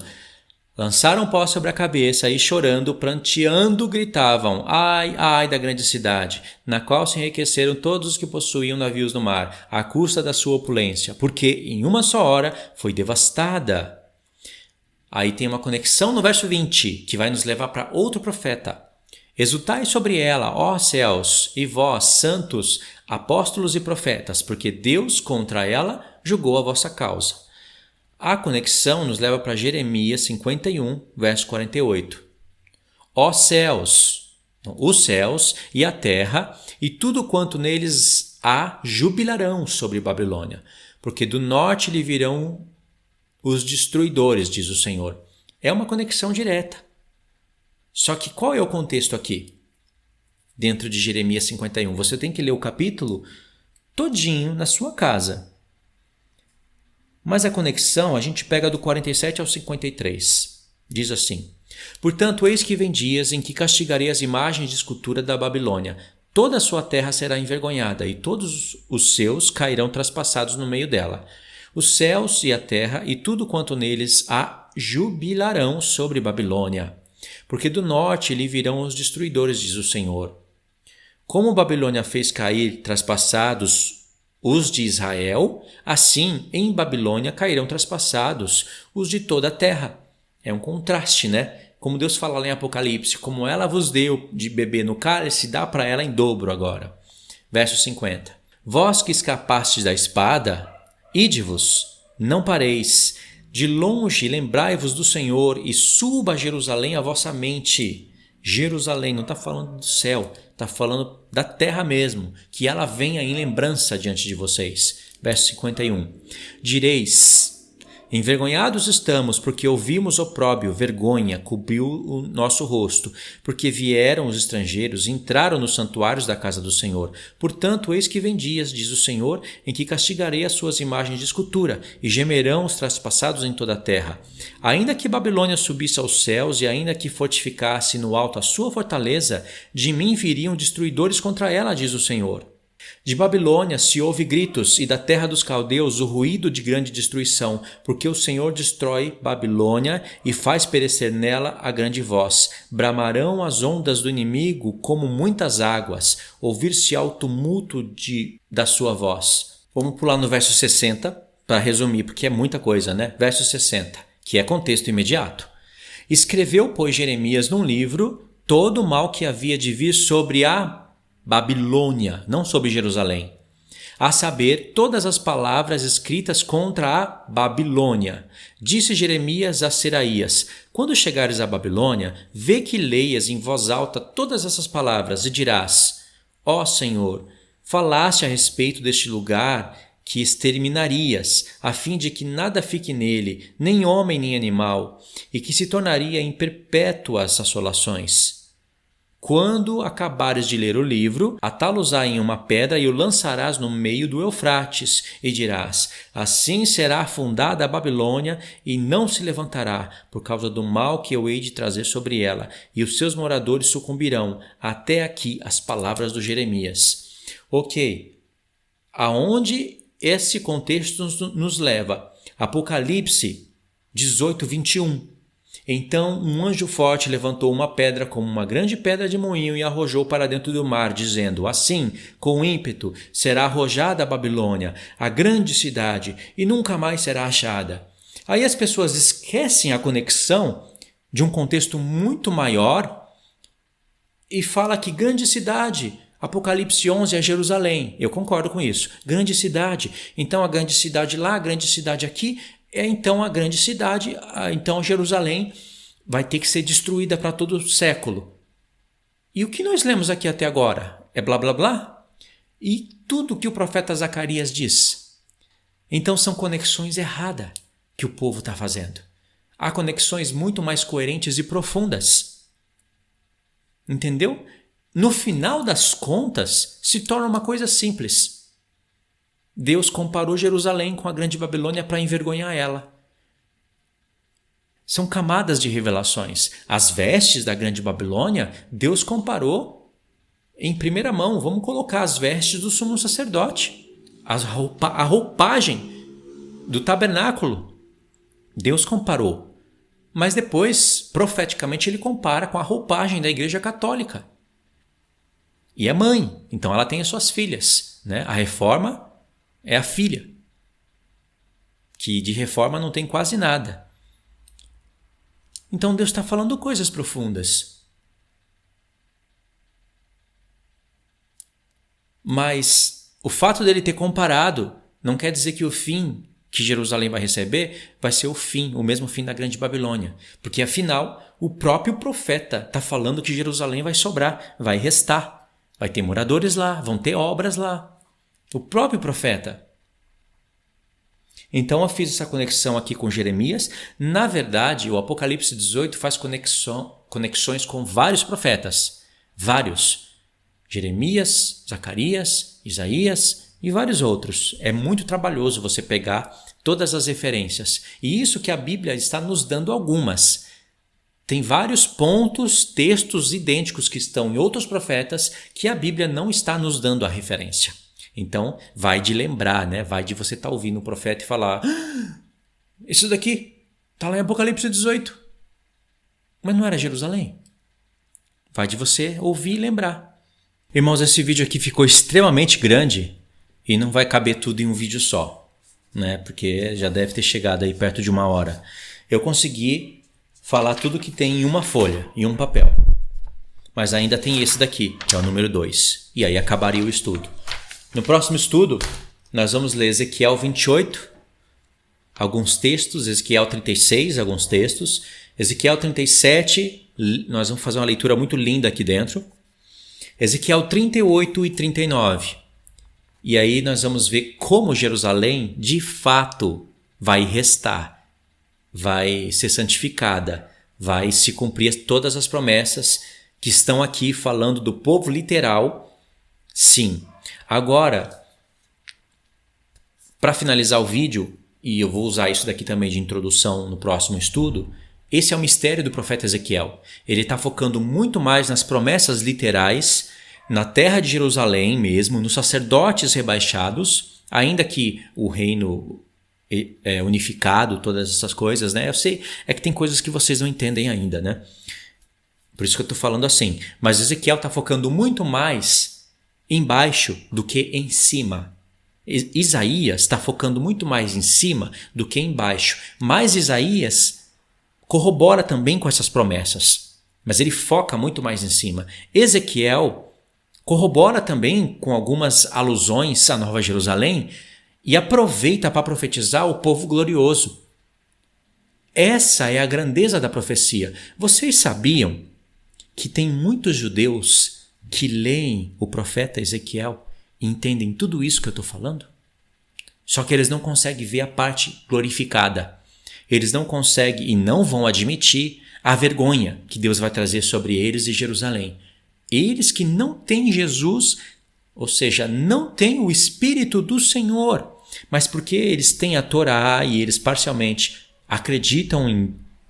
S1: Lançaram pó sobre a cabeça e chorando, pranteando, gritavam: ai, ai da grande cidade, na qual se enriqueceram todos os que possuíam navios no mar, à custa da sua opulência, porque em uma só hora foi devastada. Aí tem uma conexão no verso 20, que vai nos levar para outro profeta. Exultai sobre ela, ó céus, e vós, santos, apóstolos e profetas, porque Deus contra ela julgou a vossa causa. A conexão nos leva para Jeremias 51, verso 48. Ó céus, os céus e a terra, e tudo quanto neles há, jubilarão sobre Babilônia, porque do norte lhe virão os destruidores, diz o Senhor. É uma conexão direta. Só que qual é o contexto aqui? Dentro de Jeremias 51, você tem que ler o capítulo todinho na sua casa. Mas a conexão a gente pega do 47 ao 53. Diz assim: portanto, eis que vem dias em que castigarei as imagens de escultura da Babilônia. Toda a sua terra será envergonhada, e todos os seus cairão traspassados no meio dela. Os céus e a terra e tudo quanto neles há jubilarão sobre Babilônia. Porque do norte lhe virão os destruidores, diz o Senhor. Como Babilônia fez cair traspassados os de Israel, assim em Babilônia cairão traspassados os de toda a terra. É um contraste, né? Como Deus fala lá em Apocalipse, como ela vos deu de beber no cálice, dá para ela em dobro agora. Verso 50. Vós que escapastes da espada, ide-vos, não pareis. De longe lembrai-vos do Senhor e suba a Jerusalém a vossa mente. Jerusalém, não está falando do céu, está falando da terra mesmo, que ela venha em lembrança diante de vocês. Verso 51. Direis: envergonhados estamos, porque ouvimos opróbrio, vergonha cobriu o nosso rosto, porque vieram os estrangeiros e entraram nos santuários da casa do Senhor. Portanto, eis que vem dias, diz o Senhor, em que castigarei as suas imagens de escultura, e gemerão os traspassados em toda a terra. Ainda que Babilônia subisse aos céus, e ainda que fortificasse no alto a sua fortaleza, de mim viriam destruidores contra ela, diz o Senhor. De Babilônia se ouve gritos, e da terra dos caldeus o ruído de grande destruição, porque o Senhor destrói Babilônia e faz perecer nela a grande voz. Bramarão as ondas do inimigo como muitas águas, ouvir-se-á o tumulto da sua voz. Vamos pular no verso 60 para resumir, porque é muita coisa, né? Verso 60, que é contexto imediato. Escreveu, pois, Jeremias num livro todo o mal que havia de vir sobre a Babilônia, não sobre Jerusalém, a saber, todas as palavras escritas contra a Babilônia. Disse Jeremias a Seraías: quando chegares à Babilônia, vê que leias em voz alta todas essas palavras e dirás: ó Senhor, falaste a respeito deste lugar que exterminarias, a fim de que nada fique nele, nem homem nem animal, e que se tornaria em perpétuas assolações. Quando acabares de ler o livro, atá-los-á em uma pedra e o lançarás no meio do Eufrates, e dirás: assim será fundada a Babilônia e não se levantará, por causa do mal que eu hei de trazer sobre ela, e os seus moradores sucumbirão. Até aqui as palavras do Jeremias. Ok, aonde esse contexto nos leva? Apocalipse 18, 21. Então um anjo forte levantou uma pedra como uma grande pedra de moinho e arrojou para dentro do mar, dizendo: assim, com ímpeto, será arrojada a Babilônia, a grande cidade, e nunca mais será achada. Aí as pessoas esquecem a conexão de um contexto muito maior e fala que grande cidade, Apocalipse 11 é Jerusalém. Eu concordo com isso. Grande cidade. Então a grande cidade lá, a grande cidade aqui, então a grande cidade, então Jerusalém vai ter que ser destruída para todo o século. E o que nós lemos aqui até agora? É blá blá blá? E tudo que o profeta Zacarias diz. Então são conexões erradas que o povo está fazendo. Há conexões muito mais coerentes e profundas. Entendeu? No final das contas, se torna uma coisa simples. Deus comparou Jerusalém com a grande Babilônia para envergonhar ela. São camadas de revelações. As vestes da grande Babilônia, Deus comparou em primeira mão. Vamos colocar as vestes do sumo sacerdote. A roupagem do tabernáculo. Deus comparou. Mas depois, profeticamente, ele compara com a roupagem da Igreja Católica. E é mãe, então ela tem as suas filhas, né? A reforma é a filha, que de reforma não tem quase nada. Então Deus está falando coisas profundas. Mas o fato dele ter comparado não quer dizer que o fim que Jerusalém vai receber vai ser o mesmo fim da grande Babilônia. Porque afinal, o próprio profeta está falando que Jerusalém vai sobrar, vai restar. Vai ter moradores lá, vão ter obras lá. O próprio profeta. Então eu fiz essa conexão aqui com Jeremias. Na verdade, o Apocalipse 18 faz conexões com vários profetas. Vários. Jeremias, Zacarias, Isaías e vários outros. É muito trabalhoso você pegar todas as referências. E isso que a Bíblia está nos dando algumas. Tem vários pontos, textos idênticos que estão em outros profetas que a Bíblia não está nos dando a referência. Então, vai de lembrar, né? Vai de você estar ouvindo o profeta e falar: isso daqui está lá em Apocalipse 18. Mas não era Jerusalém? Vai de você ouvir e lembrar. Irmãos, esse vídeo aqui ficou extremamente grande e não vai caber tudo em um vídeo só, né? Porque já deve ter chegado aí perto de 1 hora. Eu consegui falar tudo que tem em uma folha, em um papel. Mas ainda tem esse daqui, que é o número 2. E aí acabaria o estudo. No próximo estudo, nós vamos ler Ezequiel 28, alguns textos, Ezequiel 36, alguns textos, Ezequiel 37, nós vamos fazer uma leitura muito linda aqui dentro, Ezequiel 38 e 39. E aí nós vamos ver como Jerusalém, de fato, vai restar, vai ser santificada, vai se cumprir todas as promessas que estão aqui falando do povo literal, sim. Agora, para finalizar o vídeo, e eu vou usar isso daqui também de introdução no próximo estudo, esse é o mistério do profeta Ezequiel. Ele está focando muito mais nas promessas literais, na terra de Jerusalém mesmo, nos sacerdotes rebaixados, ainda que o reino é unificado, todas essas coisas, né? Eu sei, é que tem coisas que vocês não entendem ainda, né? Por isso que eu estou falando assim. Mas Ezequiel está focando muito mais embaixo do que em cima. Isaías está focando muito mais em cima do que embaixo. Mas Isaías corrobora também com essas promessas. Mas ele foca muito mais em cima. Ezequiel corrobora também com algumas alusões à Nova Jerusalém e aproveita para profetizar o povo glorioso. Essa é a grandeza da profecia. Vocês sabiam que tem muitos judeus que leem o profeta Ezequiel e entendem tudo isso que eu estou falando? Só que eles não conseguem ver a parte glorificada. Eles não conseguem e não vão admitir a vergonha que Deus vai trazer sobre eles e Jerusalém. Eles que não têm Jesus, ou seja, não têm o Espírito do Senhor, mas porque eles têm a Torá e eles parcialmente acreditam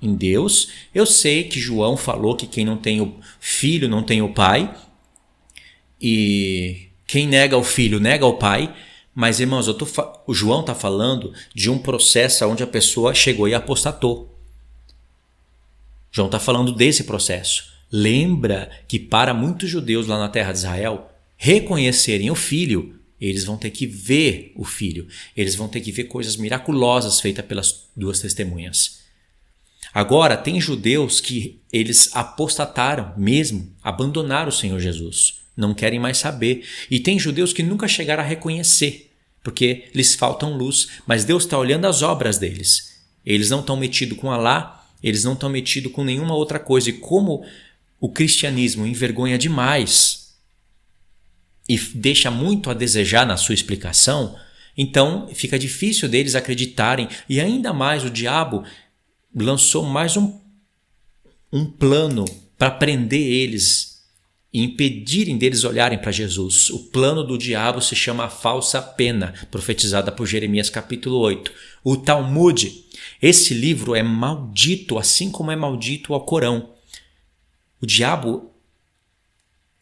S1: em Deus. Eu sei que João falou que quem não tem o filho não tem o pai, e quem nega o filho nega o pai. Mas, irmãos, o João está falando de um processo onde a pessoa chegou e apostatou. João está falando desse processo. Lembra que para muitos judeus lá na terra de Israel reconhecerem o filho, eles vão ter que ver o filho. Eles vão ter que ver coisas miraculosas feitas pelas duas testemunhas. Agora, tem judeus que eles apostataram mesmo, abandonaram o Senhor Jesus. Não querem mais saber. E tem judeus que nunca chegaram a reconhecer, porque lhes faltam luz. Mas Deus está olhando as obras deles. Eles não estão metidos com Alá, eles não estão metidos com nenhuma outra coisa. E como o cristianismo envergonha demais e deixa muito a desejar na sua explicação, então fica difícil deles acreditarem. E ainda mais o diabo lançou mais um plano para prender eles e impedirem deles olharem para Jesus. O plano do diabo se chama a falsa pena, profetizada por Jeremias capítulo 8. O Talmud, esse livro é maldito, assim como é maldito o Alcorão. O diabo,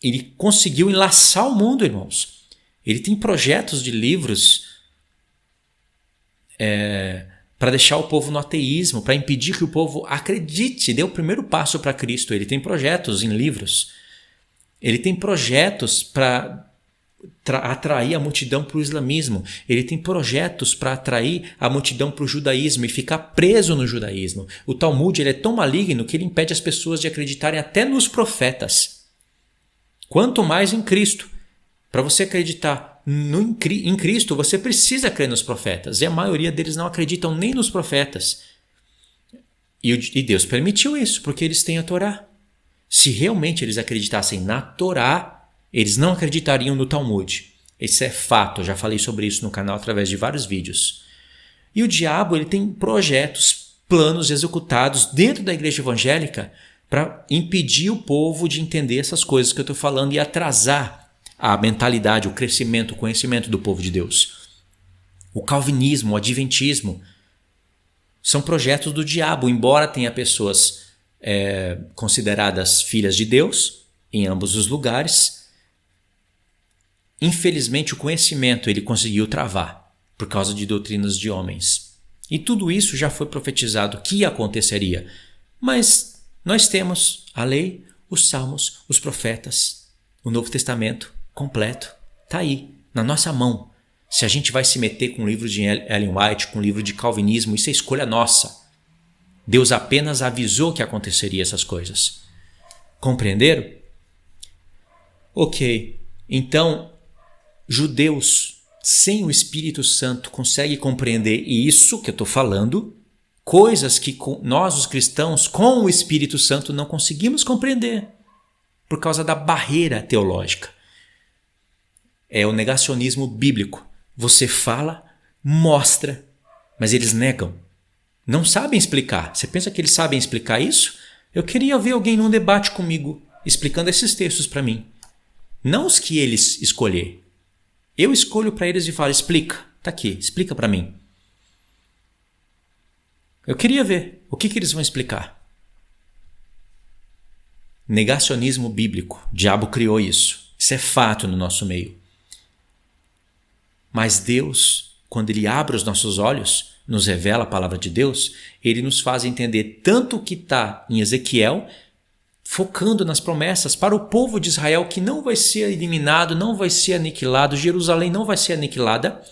S1: ele conseguiu enlaçar o mundo, irmãos. Ele tem projetos de livros para deixar o povo no ateísmo, para impedir que o povo acredite, dê o primeiro passo para Cristo. Ele tem projetos em livros. Ele tem projetos para atrair a multidão para o islamismo. Ele tem projetos para atrair a multidão para o judaísmo e ficar preso no judaísmo. O Talmud ele é tão maligno que ele impede as pessoas de acreditarem até nos profetas. Quanto mais em Cristo. Para você acreditar em Cristo, você precisa crer nos profetas. E a maioria deles não acreditam nem nos profetas. E Deus permitiu isso, porque eles têm a Torá. Se realmente eles acreditassem na Torá, eles não acreditariam no Talmud. Esse é fato, eu já falei sobre isso no canal através de vários vídeos. E o diabo ele tem projetos, planos executados dentro da igreja evangélica para impedir o povo de entender essas coisas que eu estou falando e atrasar a mentalidade, o crescimento, o conhecimento do povo de Deus. O calvinismo, o adventismo são projetos do diabo, embora tenha pessoas consideradas filhas de Deus em ambos os lugares. Infelizmente o conhecimento ele conseguiu travar por causa de doutrinas de homens. E tudo isso já foi profetizado que aconteceria. Mas nós temos a lei, os salmos, os profetas. O Novo Testamento completo está aí, na nossa mão. Se a gente vai se meter com o livro de Ellen White, com o livro de Calvinismo, isso é escolha nossa. Deus apenas avisou que aconteceria essas coisas. Compreenderam? Ok, então, judeus sem o Espírito Santo conseguem compreender isso que eu estou falando, coisas que nós, os cristãos, com o Espírito Santo não conseguimos compreender, por causa da barreira teológica. É o negacionismo bíblico. Você fala, mostra, mas eles negam. Não sabem explicar. Você pensa que eles sabem explicar isso? Eu queria ver alguém num debate comigo, explicando esses textos para mim. Não os que eles escolher. Eu escolho para eles e falo, explica. Tá aqui, explica para mim. Eu queria ver o que eles vão explicar. Negacionismo bíblico. O diabo criou isso. Isso é fato no nosso meio. Mas Deus, quando Ele abre os nossos olhos, nos revela a palavra de Deus, Ele nos faz entender tanto o que está em Ezequiel, focando nas promessas para o povo de Israel que não vai ser eliminado, não vai ser aniquilado, Jerusalém não vai ser aniquilada,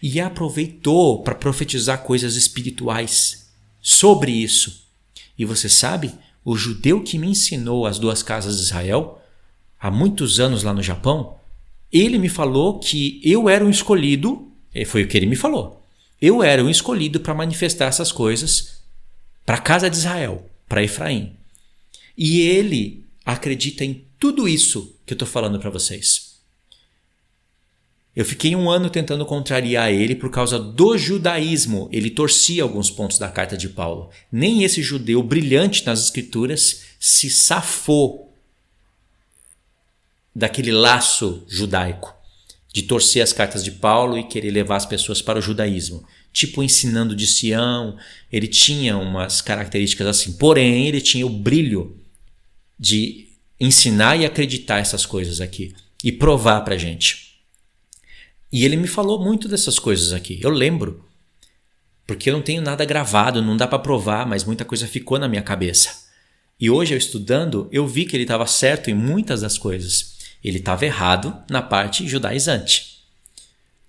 S1: e aproveitou para profetizar coisas espirituais sobre isso. E você sabe, o judeu que me ensinou as duas casas de Israel, há muitos anos lá no Japão, ele me falou que eu era um escolhido, foi o que ele me falou, eu era um escolhido para manifestar essas coisas para a casa de Israel, para Efraim. E ele acredita em tudo isso que eu estou falando para vocês. Eu fiquei 1 ano tentando contrariar ele por causa do judaísmo. Ele torcia alguns pontos da carta de Paulo. Nem esse judeu brilhante nas escrituras se safou daquele laço judaico de torcer as cartas de Paulo e querer levar as pessoas para o judaísmo. Tipo ensinando de Sião, ele tinha umas características assim. Porém, ele tinha o brilho de ensinar e acreditar essas coisas aqui e provar pra gente. E ele me falou muito dessas coisas aqui. Eu lembro, porque eu não tenho nada gravado, não dá para provar, mas muita coisa ficou na minha cabeça. E hoje eu estudando, eu vi que ele estava certo em muitas das coisas. Ele estava errado na parte judaizante,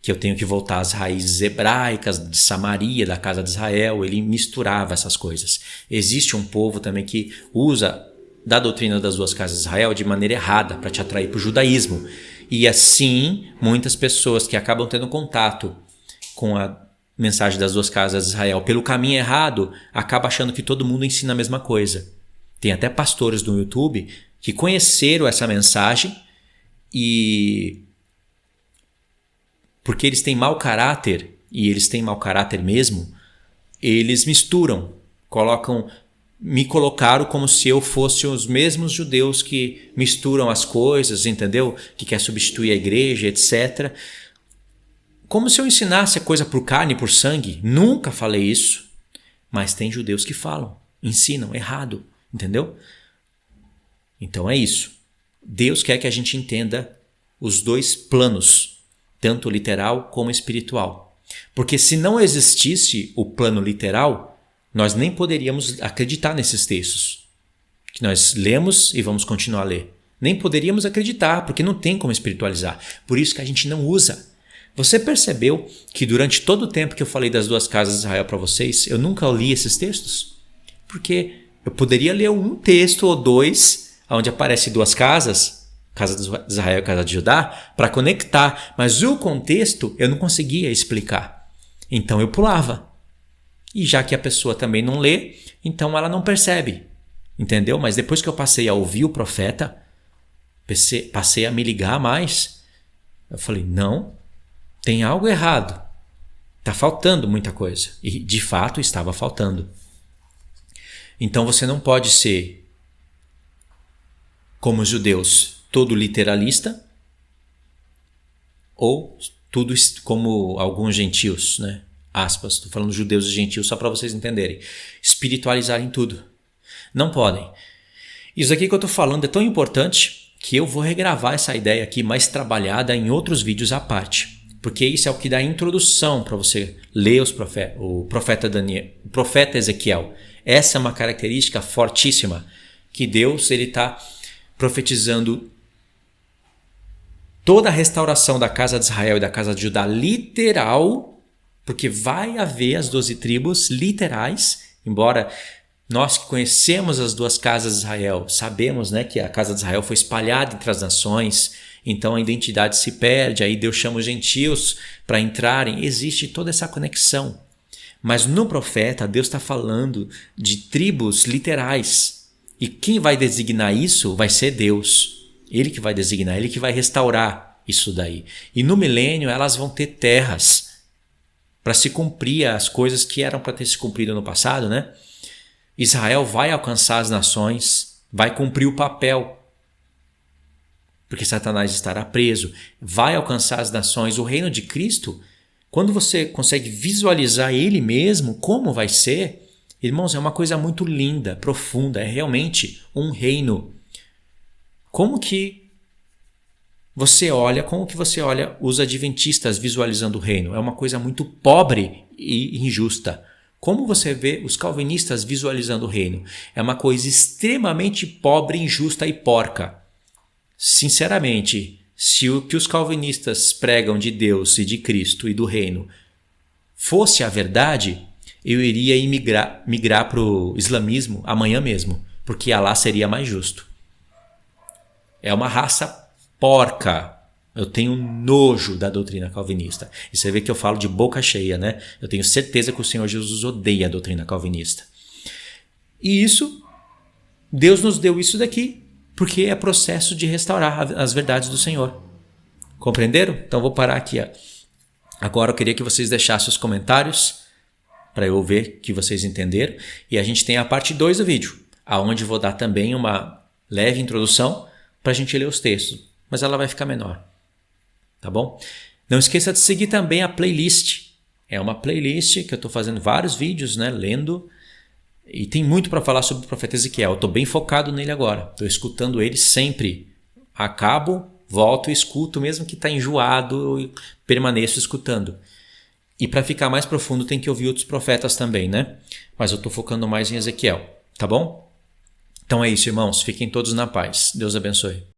S1: que eu tenho que voltar às raízes hebraicas de Samaria, da casa de Israel. Ele misturava essas coisas. Existe um povo também que usa da doutrina das duas casas de Israel de maneira errada para te atrair para o judaísmo. E assim, muitas pessoas que acabam tendo contato com a mensagem das duas casas de Israel pelo caminho errado, acabam achando que todo mundo ensina a mesma coisa. Tem até pastores no YouTube que conheceram essa mensagem e porque eles têm mau caráter, e eles têm mau caráter mesmo, eles misturam, me colocaram como se eu fosse os mesmos judeus que misturam as coisas, entendeu? Que quer substituir a igreja, etc. Como se eu ensinasse a coisa por carne e por sangue. Nunca falei isso. Mas tem judeus que falam, ensinam errado, entendeu? Então é isso. Deus quer que a gente entenda os dois planos, tanto literal como espiritual. Porque se não existisse o plano literal, nós nem poderíamos acreditar nesses textos que nós lemos e vamos continuar a ler. Nem poderíamos acreditar, porque não tem como espiritualizar. Por isso que a gente não usa. Você percebeu que durante todo o tempo que eu falei das duas casas de Israel para vocês, eu nunca li esses textos? Porque eu poderia ler um texto ou dois, onde aparece duas casas, casa de Israel e casa de Judá, para conectar. Mas o contexto eu não conseguia explicar. Então eu pulava. E já que a pessoa também não lê, então ela não percebe, entendeu? Mas depois que eu passei a ouvir o profeta, passei a me ligar mais, eu falei, não, tem algo errado, está faltando muita coisa. E de fato estava faltando. Então você não pode ser, como os judeus, todo literalista, ou tudo como alguns gentios, né? Aspas, estou falando judeus e gentios só para vocês entenderem, espiritualizarem tudo. Não podem. Isso aqui que eu estou falando é tão importante que eu vou regravar essa ideia aqui mais trabalhada em outros vídeos à parte, porque isso é o que dá introdução para você ler o profeta Daniel, o profeta Ezequiel. Essa é uma característica fortíssima que Deus está profetizando toda a restauração da casa de Israel e da casa de Judá literal, porque vai haver as 12 tribos literais, embora nós que conhecemos as duas casas de Israel, sabemos, né, que a casa de Israel foi espalhada entre as nações, então a identidade se perde, aí Deus chama os gentios para entrarem, existe toda essa conexão. Mas no profeta, Deus está falando de tribos literais, e quem vai designar isso vai ser Deus. Ele que vai designar, ele que vai restaurar isso daí. E no milênio elas vão ter terras para se cumprir as coisas que eram para ter se cumprido no passado, né? Israel vai alcançar as nações, vai cumprir o papel, porque Satanás estará preso, vai alcançar as nações. O reino de Cristo, quando você consegue visualizar ele mesmo, como vai ser, irmãos, é uma coisa muito linda, profunda, é realmente um reino. Como que você olha os adventistas visualizando o reino? É uma coisa muito pobre e injusta. Como você vê os calvinistas visualizando o reino? É uma coisa extremamente pobre, injusta e porca. Sinceramente, se o que os calvinistas pregam de Deus e de Cristo e do reino fosse a verdade, eu iria migrar para o islamismo amanhã mesmo, porque Alá seria mais justo. É uma raça porca. Eu tenho nojo da doutrina calvinista. E você vê que eu falo de boca cheia, né? Eu tenho certeza que o Senhor Jesus odeia a doutrina calvinista. E isso, Deus nos deu isso daqui, porque é processo de restaurar as verdades do Senhor. Compreenderam? Então vou parar aqui. Agora eu queria que vocês deixassem os comentários para eu ver que vocês entenderam. E a gente tem a parte 2 do vídeo, aonde vou dar também uma leve introdução para a gente ler os textos, mas ela vai ficar menor. Tá bom? Não esqueça de seguir também a playlist. É uma playlist que eu estou fazendo vários vídeos, né, lendo, e tem muito para falar sobre o profeta Ezequiel. Eu estou bem focado nele agora. Estou escutando ele sempre. Acabo, volto e escuto, mesmo que está enjoado, e permaneço escutando. E para ficar mais profundo tem que ouvir outros profetas também, né? Mas eu estou focando mais em Ezequiel. Tá bom? Então é isso, irmãos. Fiquem todos na paz. Deus abençoe.